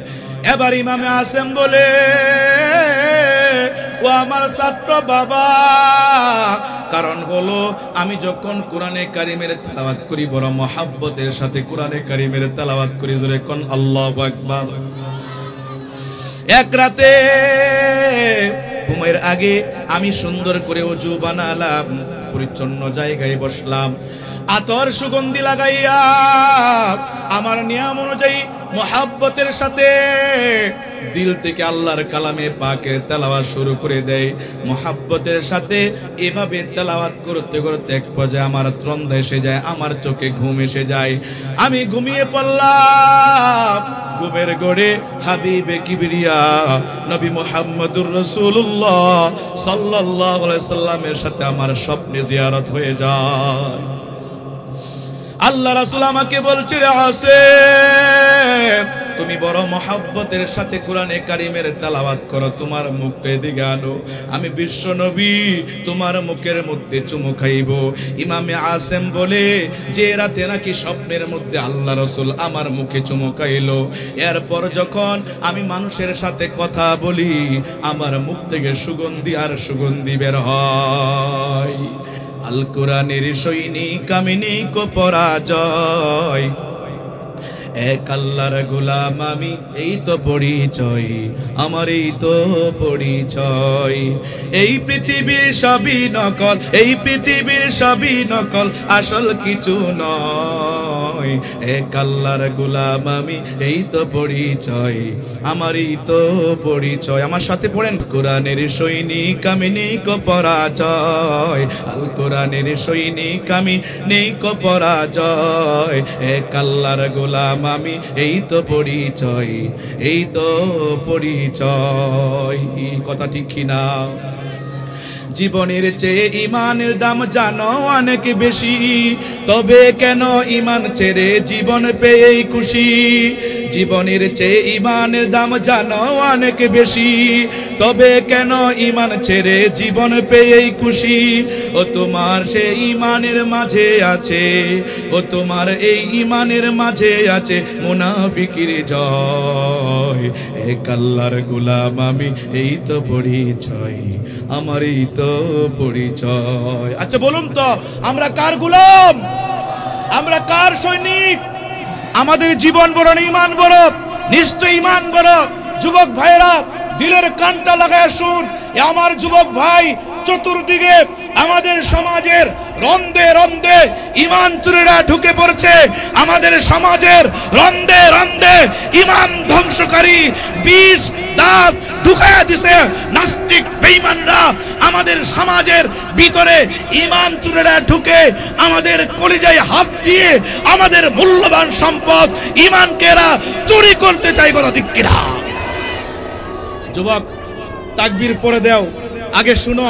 এবার ইমামে আসেম বলে, ও আমার ছাত্র বাবা, কারণ হলো আমি যখন কোরআনে কারীমের তেলাওয়াত করি, বড় মহব্বতের সাথে কোরআনে কারীমের তেলাওয়াত করি, জোরে কোন আল্লাহু আকবার। এক রাতে ঘুমের আগে আমি সুন্দর করে ওযু বানালাম, পরিচ্ছন্ন জায়গায় বসলাম, আতর সুগন্ধি লাগাইয়া আমার নিয়ম অনুযায়ী মহব্বতের সাথে দিল থেকে আল্লাহর কালামে পাকের তেলাওয়াত শুরু করে দেয়। মহব্বতের সাথে এভাবে তেলাওয়াত করতে করতে এক পর্যায়ে আমার ত্রন্ধা এসে যায়, আমার চোখে ঘুম এসে যায়, আমি ঘুমিয়ে পড়লাম। ঘুমের ঘোরে হাবিবে কিবরিয়া নবী মুহাম্মদুর রাসূলুল্লাহ সাল্লাল্লাহু আলাইহি সাল্লামের সাথে আমার স্বপ্নে জিয়ারত হয়ে যায়। আল্লাহ রাসূল আমাকে বলছে, রে আসেম, তুমি বড় মহব্বতের সাথে কোরআনে কারীমের তেলাওয়াত করো, তোমার মুখটা এদিকে আনো, আমি বিশ্ব নবী তোমার মুখের মধ্যে চুমু খাইব। ইমামে আসেম বলে, যে রাতে নাকি স্বপ্নের মধ্যে আল্লাহ রাসূল আমার মুখে চুমু খাইলো, এরপর যখন আমি মানুষের সাথে কথা বলি, আমার মুখ থেকে সুগন্ধি আর সুগন্ধি বের হয়। আল কোরআনের সৈনিক আমি নিকো পরাজয়, এক আল্লাহর গোলাম আমি, এই তো পরিচয় আমার, এই তো পরিচয়। এই পৃথিবীর সবই নকল, এই পৃথিবীর সবই নকল, আসল কিছু নয়। এক আল্লাহর গোলাম আমি, এই তো পরিচয় আমার, এই তো পরিচয়। আমার সাথে পড়েন, কোরআনের সৈনিক আমি নিকো পরাজয়, আল কোরআনের সৈনিক আমি নিকো পরাজয়, এক আল্লাহর গোলাম আমি, এই তো পরিচয়, এই তো পরিচয়। কথা ঠিক কিনা? জীবনের চেয়ে ইমানের দাম জানো অনেক বেশি, তবে কেন ইমান ছেড়ে জীবন পেয়েই খুশি? জীবনের চেয়ে ইমানের দাম জানো অনেক বেশি, তবে কেন ইমান ছেড়ে জীবন পেয়েই খুশি? ও তোমার সেই ইমানের মাঝে আছে, ও তোমার এই ইমানের মাঝে আছে মুনাফিকির জয়। এক আল্লাহর গোলাম আমি, এই তো পরিচয় আমার, এই তো পরিচয়। আচ্ছা বলুন তো, আমরা কার গোলাম? আমরা কার সৈনিক? আমাদের জীবন বড় না ঈমান বড়? নিশ্চয় ঈমান বড়। যুবক ভাইরা, দিলের কানটা লাগায় শুন, আমার যুবক ভাই, চতুর্দিকে আমাদের সমাজের রন্ধে রন্ধে ঈমান চোরেরা ঢুকে পড়ছে, আমাদের সমাজের রন্ধে রন্ধে ঈমান ধ্বংসকারী বিষ দাঁত ঢুকায়া দিছে নাস্তিক বেঈমানরা। আমাদের সমাজের ভিতরে ঈমান চোরেরা ঢুকে আমাদের কলিজায় হাত দিয়ে আমাদের মূল্যবান সম্পদ ঈমানকে এরা চুরি করতে চায়। কথা ঠিক কিনা? যুবক তাকবীর পড়ে দাও। আগে শুনো,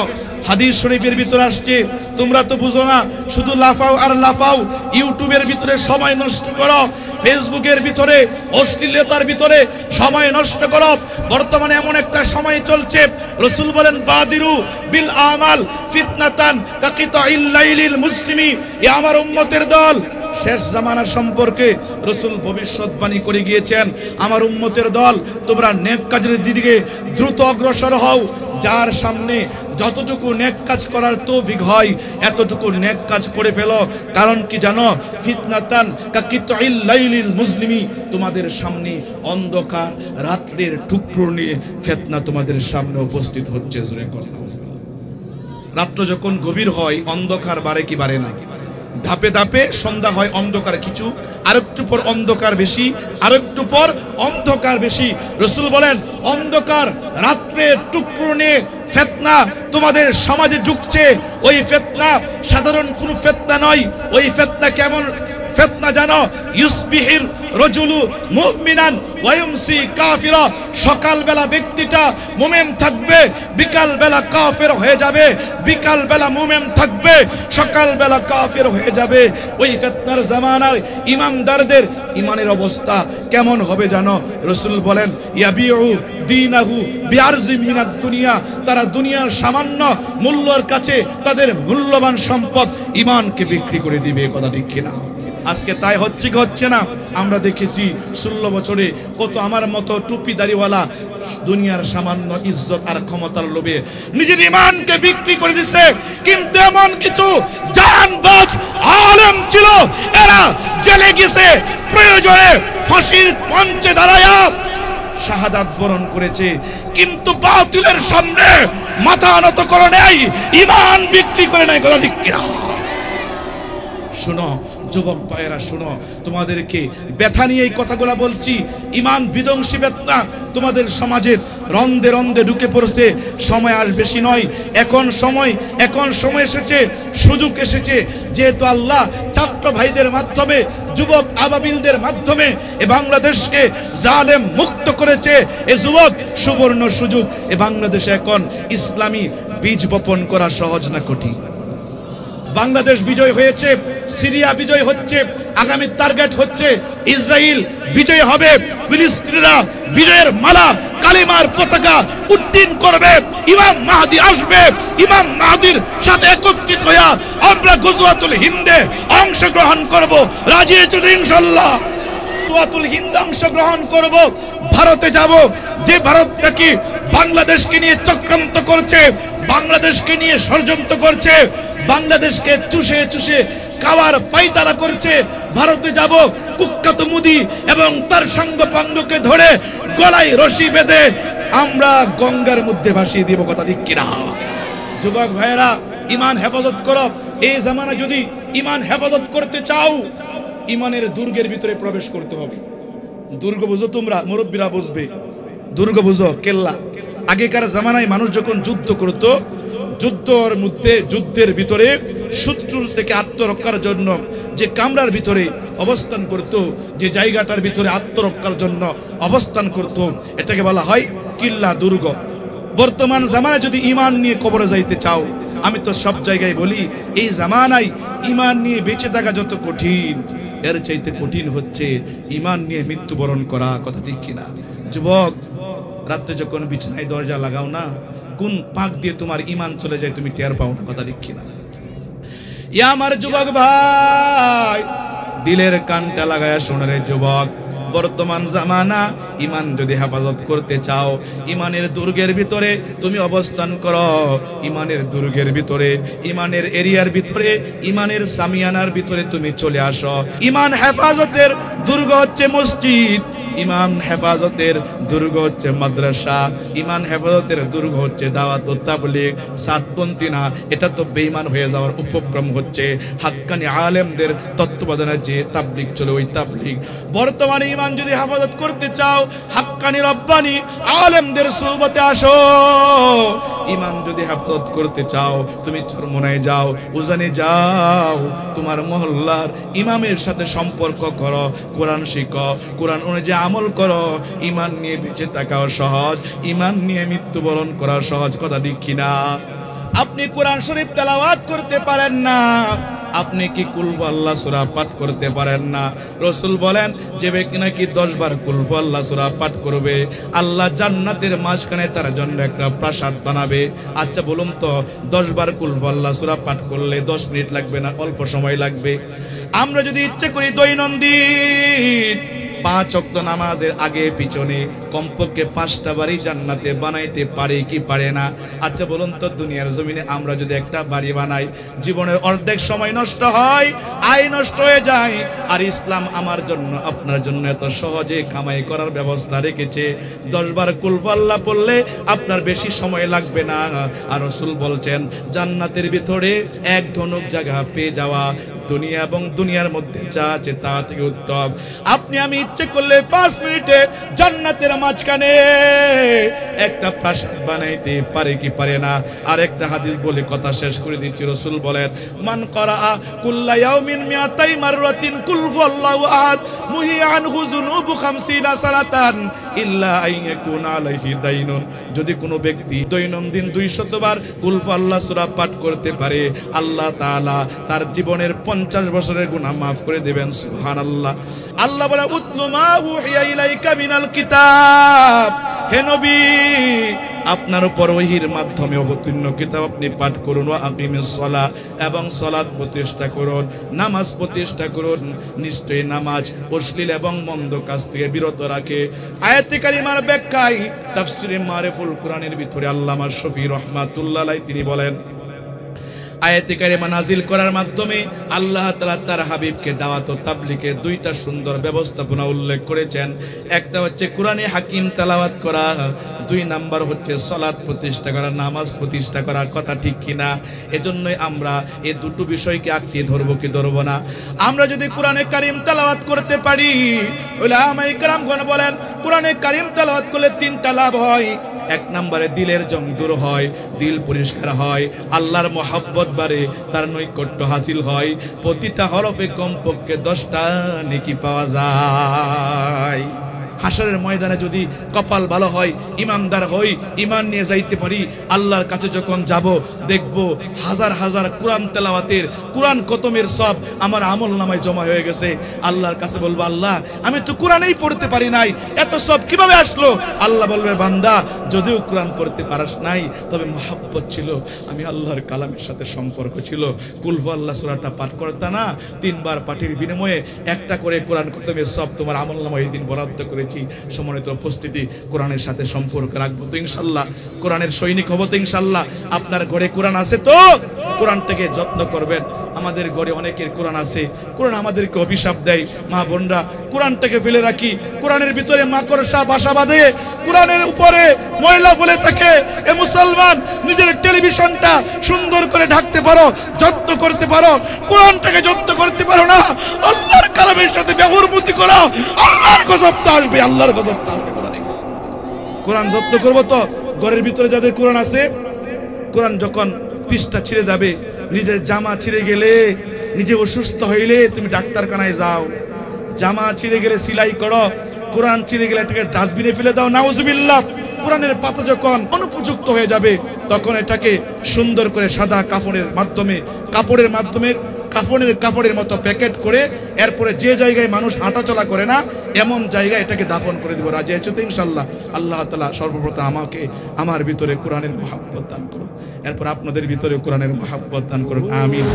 হাদিস শরীফের ভিতরে আসছে, তোমরা তো বুঝো না, শুধু লাফাও আর লাফাও, ইউটিউবের ভিতরে সময় নষ্ট করো, ফেসবুকের ভিতরে অশ্লীলতার ভিতরে সময় নষ্ট করো। বর্তমানে এমন একটা সময় চলছে, রাসূল বলেন বাদিরু বিল আমাল ফিতনাতান কাকিতাইল লাইলিল মুসলিমি। এ আমার উম্মতের দল, শেষ জামানার সম্পর্কে রাসূল ভবিষ্যৎবাণী করে গিয়েছেন, আমার উম্মতের দল তোমরা নেক কাজের দিকে দ্রুত অগ্রসর হও। যার সামনে যতটুকু নেক কাজ করার তৌফিক হয় এতটুকু নেক কাজ করে ফেলো। কারণ কি জানো? ফিতনাতান কাকিতাইল লাইলিল মুসলিমি, তোমাদের সামনে অন্ধকার রাত্রির টুকরো নিয়ে ফিতনা তোমাদের সামনে উপস্থিত হচ্ছে। জোরে কথা। রাত্র যখন গভীর হয় অন্ধকার বাড়ে কি বাড়ে না? ধাপে ধাপে সন্ধ্যা হয়, অন্ধকার কিছু, আরেকটু পর অন্ধকার বেশি, আরেকটু পর অন্ধকার বেশি। রাসূল বলেন অন্ধকার রাত্রের টুকরো নিয়ে ফিতনা তোমাদের সমাজে ঢুকছে। ওই ফিতনা সাধারণ কোনো ফিতনা নয়। ওই ফিতনা কেমন ফিতনা জানো? ইউসবিহির রাজুলু মুমিনান ওয়া ইউমসি কাফিরা। সকালবেলা ব্যক্তিটা মুমিন থাকবে, বিকালবেলা কাফের হয়ে যাবে, বিকালবেলা মুমিন থাকবে, সকালবেলা কাফের হয়ে যাবে। ওই ফিতনার জামানার ইমানদারদের ইমানের অবস্থা কেমন হবে জানো? রাসূল বলেন ইয়াবিউ দীনাহু বিআরজিম মিনাদ দুনিয়া। তারা দুনিয়ার সামান্য মূল্যের কাছে তাদের মূল্যবান সম্পদ ঈমানকে বিক্রি করে দিবে। কথা ঠিক কিনা? আজকে তাই হচ্ছে কি হচ্ছে না? আমরা দেখেছি 16 বছরে কত আমার মতো টুপিদারিওয়ালা দুনিয়ার সামান্য ইজ্জত আর ক্ষমতার লোভে নিজের ঈমানকে বিক্রি করে দিছে। কিন্তু এমন কিছু জাহানবাজ আলেম ছিল, এরা জেলে গেছে, প্রয়োজনে ফাঁসির মঞ্চে দাঁড়ায়া শাহাদাত বরণ করেছে, কিন্তু বাতিলের সামনে মাথা নত করে নাই, ঈমান বিক্রি করে নাই। কথা ঠিক কিনা? শুনো যুবক ভাইয়েরা, শুনো, তোমাদেরকে ব্যথা নিয়ে এই কথাগুলো বলছি। ঈমান বিধ্বংসী ফিতনা তোমাদের সমাজের রন্ধে রন্ধে ঢুকে পড়ছে। সময় আর বেশি নয়, এখন সময় এসেছে, সুযোগ এসেছে। যেহেতু আল্লাহ ছাত্র ভাইদের মাধ্যমে, যুবক আবাবিলদের মাধ্যমে এ বাংলাদেশকে জালেম মুক্ত করেছে। এ যুবক সুবর্ণ সুযোগ। এ বাংলাদেশে এখন ইসলামী বীজ বপন করা সহজ না কঠিন? বাংলাদেশ বিজয় হয়েছে, সিরিয়া বিজয় হচ্ছে, আগামী টার্গেট হচ্ছে ইসরায়েল বিজয় হবে, ফিলিস্তিনিরা বিজয়ের মালা কালিমার পতাকা উড্ডীন করবে, ইমাম মাহদী আসবে, ইমাম মাহদীর সাথে একত্রিত হয়ে আমরা গজওয়াতুল হিন্দে অংশগ্রহণ করব। রাজি আছো ইনশাআল্লাহ? গজওয়াতুল হিন্দে অংশগ্রহণ করব, ভারতে যাব। যে ভারতটা কি বাংলাদেশকে নিয়ে চক্রান্ত করছে, বাংলাদেশকে নিয়ে ষড়যন্ত্র করছে, বাংলাদেশকে চুষে চুষে খাওয়ার পায়তারা করছে, ভারতে যাব। কুখ্যাত মোদি এবং তার সঙ্গপাঙ্গকে ধরে গলায় রশি বেঁধে আমরা গঙ্গার মধ্যে ভাসিয়ে দিব। কথা ঠিক কিনা? যুবক ভাইয়েরা, ঈমান হেফাজত করো। এই জামানা যদি ঈমান হেফাজত করতে চাও, ঈমানের দুর্গের ভিতরে প্রবেশ করতে হবে। দুর্গ বুঝো তোমরা, মুরব্বীরা বুঝবে। দুর্গ বুঝো, কেল্লা। আগেকার জামানায় মানুষ যখন যুদ্ধ করত, যুদ্ধের ভিতরে শত্রুর থেকে আত্মরক্ষার জন্য যে কামরার ভিতরে অবস্থান করত, যে জায়গাটার ভিতরে আত্মরক্ষার জন্য অবস্থান করত, এটাকে বলা হয় কিল্লা, দুর্গ। বর্তমান জামানায় যদি ঈমান নিয়ে কবরে যাইতে চাও, আমি তো সব জায়গায় বলি, এই জামানায় ঈমান নিয়ে বেঁচে থাকা যত কঠিন, এর চাইতে কঠিন হচ্ছে ঈমান নিয়ে মৃত্যুবরণ করা। কথা ঠিক কিনা? যুবক, রাতে যখন বিছানায় দরজা লাগাও না, কোন পাক দিয়ে তোমার ঈমান চলে যায় তুমি টের পাও না। কথা ঠিক কিনা? ইয়া আমার যুবক ভাই, দিলের কানটা লাগায়া শোনো রে যুবক। বর্তমান জামানা, ঈমান যদি হেফাজত করতে চাও, ঈমানের দুর্গের ভিতরে তুমি অবস্থান করো। ঈমানের দুর্গের ভিতরে, ঈমানের এরিয়ার ভিতরে, ঈমানের সামিয়ানার ভিতরে তুমি চলে আসো। ঈমান হেফাজতের দুর্গ হচ্ছে মসজিদ, ইমান হেফাজতের দুর্গ হচ্ছে মাদ্রাসা, ইমান হেফাজতের দুর্গ হচ্ছে দাওয়াত ও তাবলীগ। সাতপন্থী না, এটা তো বেঈমান হয়ে যাওয়ার উপক্রম হচ্ছে। হাক্কানি আলেমদের তত্ত্বাবধানে যে তাবলীগ চলে ওই তাবলীগ। বর্তমানে ইমান যদি হেফাজত করতে চাও, হাক্কানি রব্বানি আলেমদের সুহবতে আসো। ইমান যদি হেফাজত করতে চাও, তুমি চরমোনায় যাও, উজানে যাও, তোমার মহল্লার ইমামের সাথে সম্পর্ক করো, কোরআন শিখো, কোরআন অনুযায়ী আমল করো। ইমান নিয়ে বেঁচে থাকাও সহজ, ইমান নিয়ে মৃত্যুবরণ করা সহজ, কথা ঠিক কিনা? আপনি কোরআন শরীফ তেলাওয়াত করতে পারেন না, আপনি কি কুলহু আল্লাহ সূরা পাঠ করতে পারেন না? রাসূল বলেন, যে ব্যক্তি নাকি 10 বার কুলহু আল্লাহ সূরা পাঠ করবে, আল্লাহ জান্নাতের মাঝখানে তার জন্য একটা প্রাসাদ বানাবে। আচ্ছা বলুন তো, 10 বার কুলহু আল্লাহ সূরা পাঠ করলে 10 মিনিট লাগবে না অল্প সময় লাগবে? আমরা যদি ইচ্ছে করি দৈনন্দিন 5 ওয়াক্ত নামাজের আগে পিছনে কমপক্ষে 5টা বাড়ি জান্নাতে বানাইতে পারে কি পারে না? আচ্ছা বলুন তো, দুনিয়ার জমিনে আমরা যদি একটা বাড়ি বানাই, জীবনের অর্ধেক সময় নষ্ট হয়, আয় নষ্ট হয়ে যায়। আর ইসলাম আমার জন্য আপনার জন্য এত সহজে কামাই করার ব্যবস্থা রেখেছে। 10 বার কুলহু আল্লাহ পড়লে আপনার বেশি সময় লাগবে না। আর রাসূল বলছেন, জান্নাতের ভিতরে এক ধনুক জায়গা পেয়ে যাওয়া দুনিয়া এবং দুনিয়ার মধ্যে যা আছে তা থেকে উত্তম। আপনি আমি ইচ্ছে করলে 5 মিনিটে জান্নাতের মাঝখানে একটা প্রাসাদ বানাইতে পারে কি পারে না? আর একটা হাদিস বলে কথা শেষ করে দিচ্ছি। রাসূল বলেন, মান করাআ কুল্লা ইয়াউমিন মিআতাই মাররাতিন কুলহু আল্লাহু আহাদ মুহিয়া আনহু যুনুবু 50 সালাতান ইল্লা আইয়াকুনা আলাইহি দাইনুন। যদি কোনো ব্যক্তি দৈনন্দিন 200 বার কুলহু আল্লাহ সূরা পাঠ করতে পারে, আল্লাহ তাআলা তার জীবনের 50 বছরের গুনাহ মাফ করে দিবেন। সুবহানাল্লাহ। আল্লাহ বলে, উতলু মা উহিয়া ইলাইকা মিনাল কিতাব। হে নবী, আপনার উপর ওহীর মাধ্যমে অবতীর্ণ কিতাব আপনি পাঠ করুন। ওয়া আকিমিস সালাহ, এবং সালাত প্রতিষ্ঠা করুন, নামাজ প্রতিষ্ঠা করুন। নিশ্চয়ই নামাজ অশ্লীল এবং মন্দ কাজ থেকে বিরত রাখে। আয়াতে কারিমার ব্যাখ্যায় তাফসীরে মারিফুল কোরআনের ভিতরে আল্লামা শফি রাহমাতুল্লাহ আলাইহি তিনি বলেন, আয়াতে কারিমা নাজিল করার মাধ্যমে আল্লাহ তাআলা তার হাবিবকে দাওয়াত ও তাবলীগের 2টা সুন্দর ব্যবস্থাপনা উল্লেখ করেছেন। একটা হচ্ছে কোরআনে হাকিম তেলাওয়াত করা, 2 নাম্বার হচ্ছে সালাত প্রতিষ্ঠা করা, নামাজ প্রতিষ্ঠা করা। কথা ঠিক কিনা? এজন্যই আমরা এই দুটো বিষয়কে আঁকড়িয়ে ধরবো কি ধরবো না? আমরা যদি কোরআনে কারিম তেলাওয়াত করতে পারি, উলামায়ে কেরামগণ বলেন, কোরআনে কারিম তেলাওয়াত করলে 3টা লাভ হয়। 1 নম্বরে দিলের জং দূর হয়, দিল পরিষ্কার হয়, আল্লাহর মহব্বত বাড়ে, তার নৈকট্য হাসিল হয়। প্রতিটা হরফে কমপক্ষে 10টা নেকি পাওয়া যায়। হাসরের ময়দানে যদি কপাল ভালো হয়, ইমানদার হই, ইমান নিয়ে যাইতে পারি, আল্লাহর কাছে যখন যাব দেখব হাজার হাজার কোরআন তেলাওয়াতের, কোরআন খতমের সব আমার আমল নামায় জমা হয়ে গেছে। আল্লাহর কাছে বলবো, আল্লাহ আমি তো কোরআনই পড়তে পারি নাই, এত সব কিভাবে আসলো? আল্লাহ বলবে, বান্দা যদিও কোরআন পড়তে পারাস নাই, তবে মহব্বত ছিল, আমি আল্লাহর কালামের সাথে সম্পর্ক ছিল। কুলহু আল্লাহ সূরাটা পাঠ করতা না, 3 বার পাঠের বিনিময়ে একটা করে কোরআন খতমের সব তোমার আমল নামায় এই দিন বরাদ্দ করে। সম্মানিত উপস্থিতি, কোরআনের সাথে সম্পর্ক রাখবো তো ইনশাআল্লাহ, কোরআনের সৈনিক হবো তো ইনশাআল্লাহ। আপনার ঘরে কোরআন আছে তো কোরআনটাকে যত্ন করবেন। আমাদের ঘরে অনেকের কোরআন আছে, কোরআন আমাদেরকে অভিশাপ দেয়। মা বোনরা, কোরআনটাকে ফেলে রাখি, কোরআনের ভিতরে মাকড়সা বাসা বাঁধে, কোরআনের উপরে ময়লা বলে থাকে। এ মুসলমান, নিজের টেলিভিশনটা সুন্দর করে ঢাকতে পারো, যত্ন করতে পারো, কোরআনটাকে যত্ন করতে পারো না, আল্লাহর কালামের সাথে ব্যবহারমতি করো, আল্লাহর গজব তো আসবে, আল্লাহর গজব তো আসবে। কোরআন যত্ন করবো তো। ঘরের ভিতরে যাদের কোরআন আছে, কোরআন যখন পৃষ্ঠা ছিঁড়ে যাবে, নিজের জামা ছিঁড়ে গেলে, নিজে অসুস্থ হইলে তুমি ডাক্তারখানায় যাও, জামা ছিঁড়ে গেলে সেলাই করো, কোরআন ছিঁড়ে গেলে এটাকে ডাস্টবিনে ফেলে দাও, নাউজুবিল্লাহ। কোরআনের পাতা যখন অনুপযুক্ত হয়ে যাবে, তখন এটাকে সুন্দর করে সাদা কাপড়ের মাধ্যমে কাপড়ের মতো প্যাকেট করে, এরপরে যে জায়গায় মানুষ হাঁটাচলা করে না এমন জায়গায় এটাকে দাফন করে দিব। রাজি আছো তো ইনশাআল্লাহ? আল্লাহ তাআলা সর্বপ্রথম আমাকে আমার ভিতরে কোরআনের মহব্বত দান করুন, এরপর আপনাদের ভিতরে কোরআনের মহব্বত দান করুন। আমিন।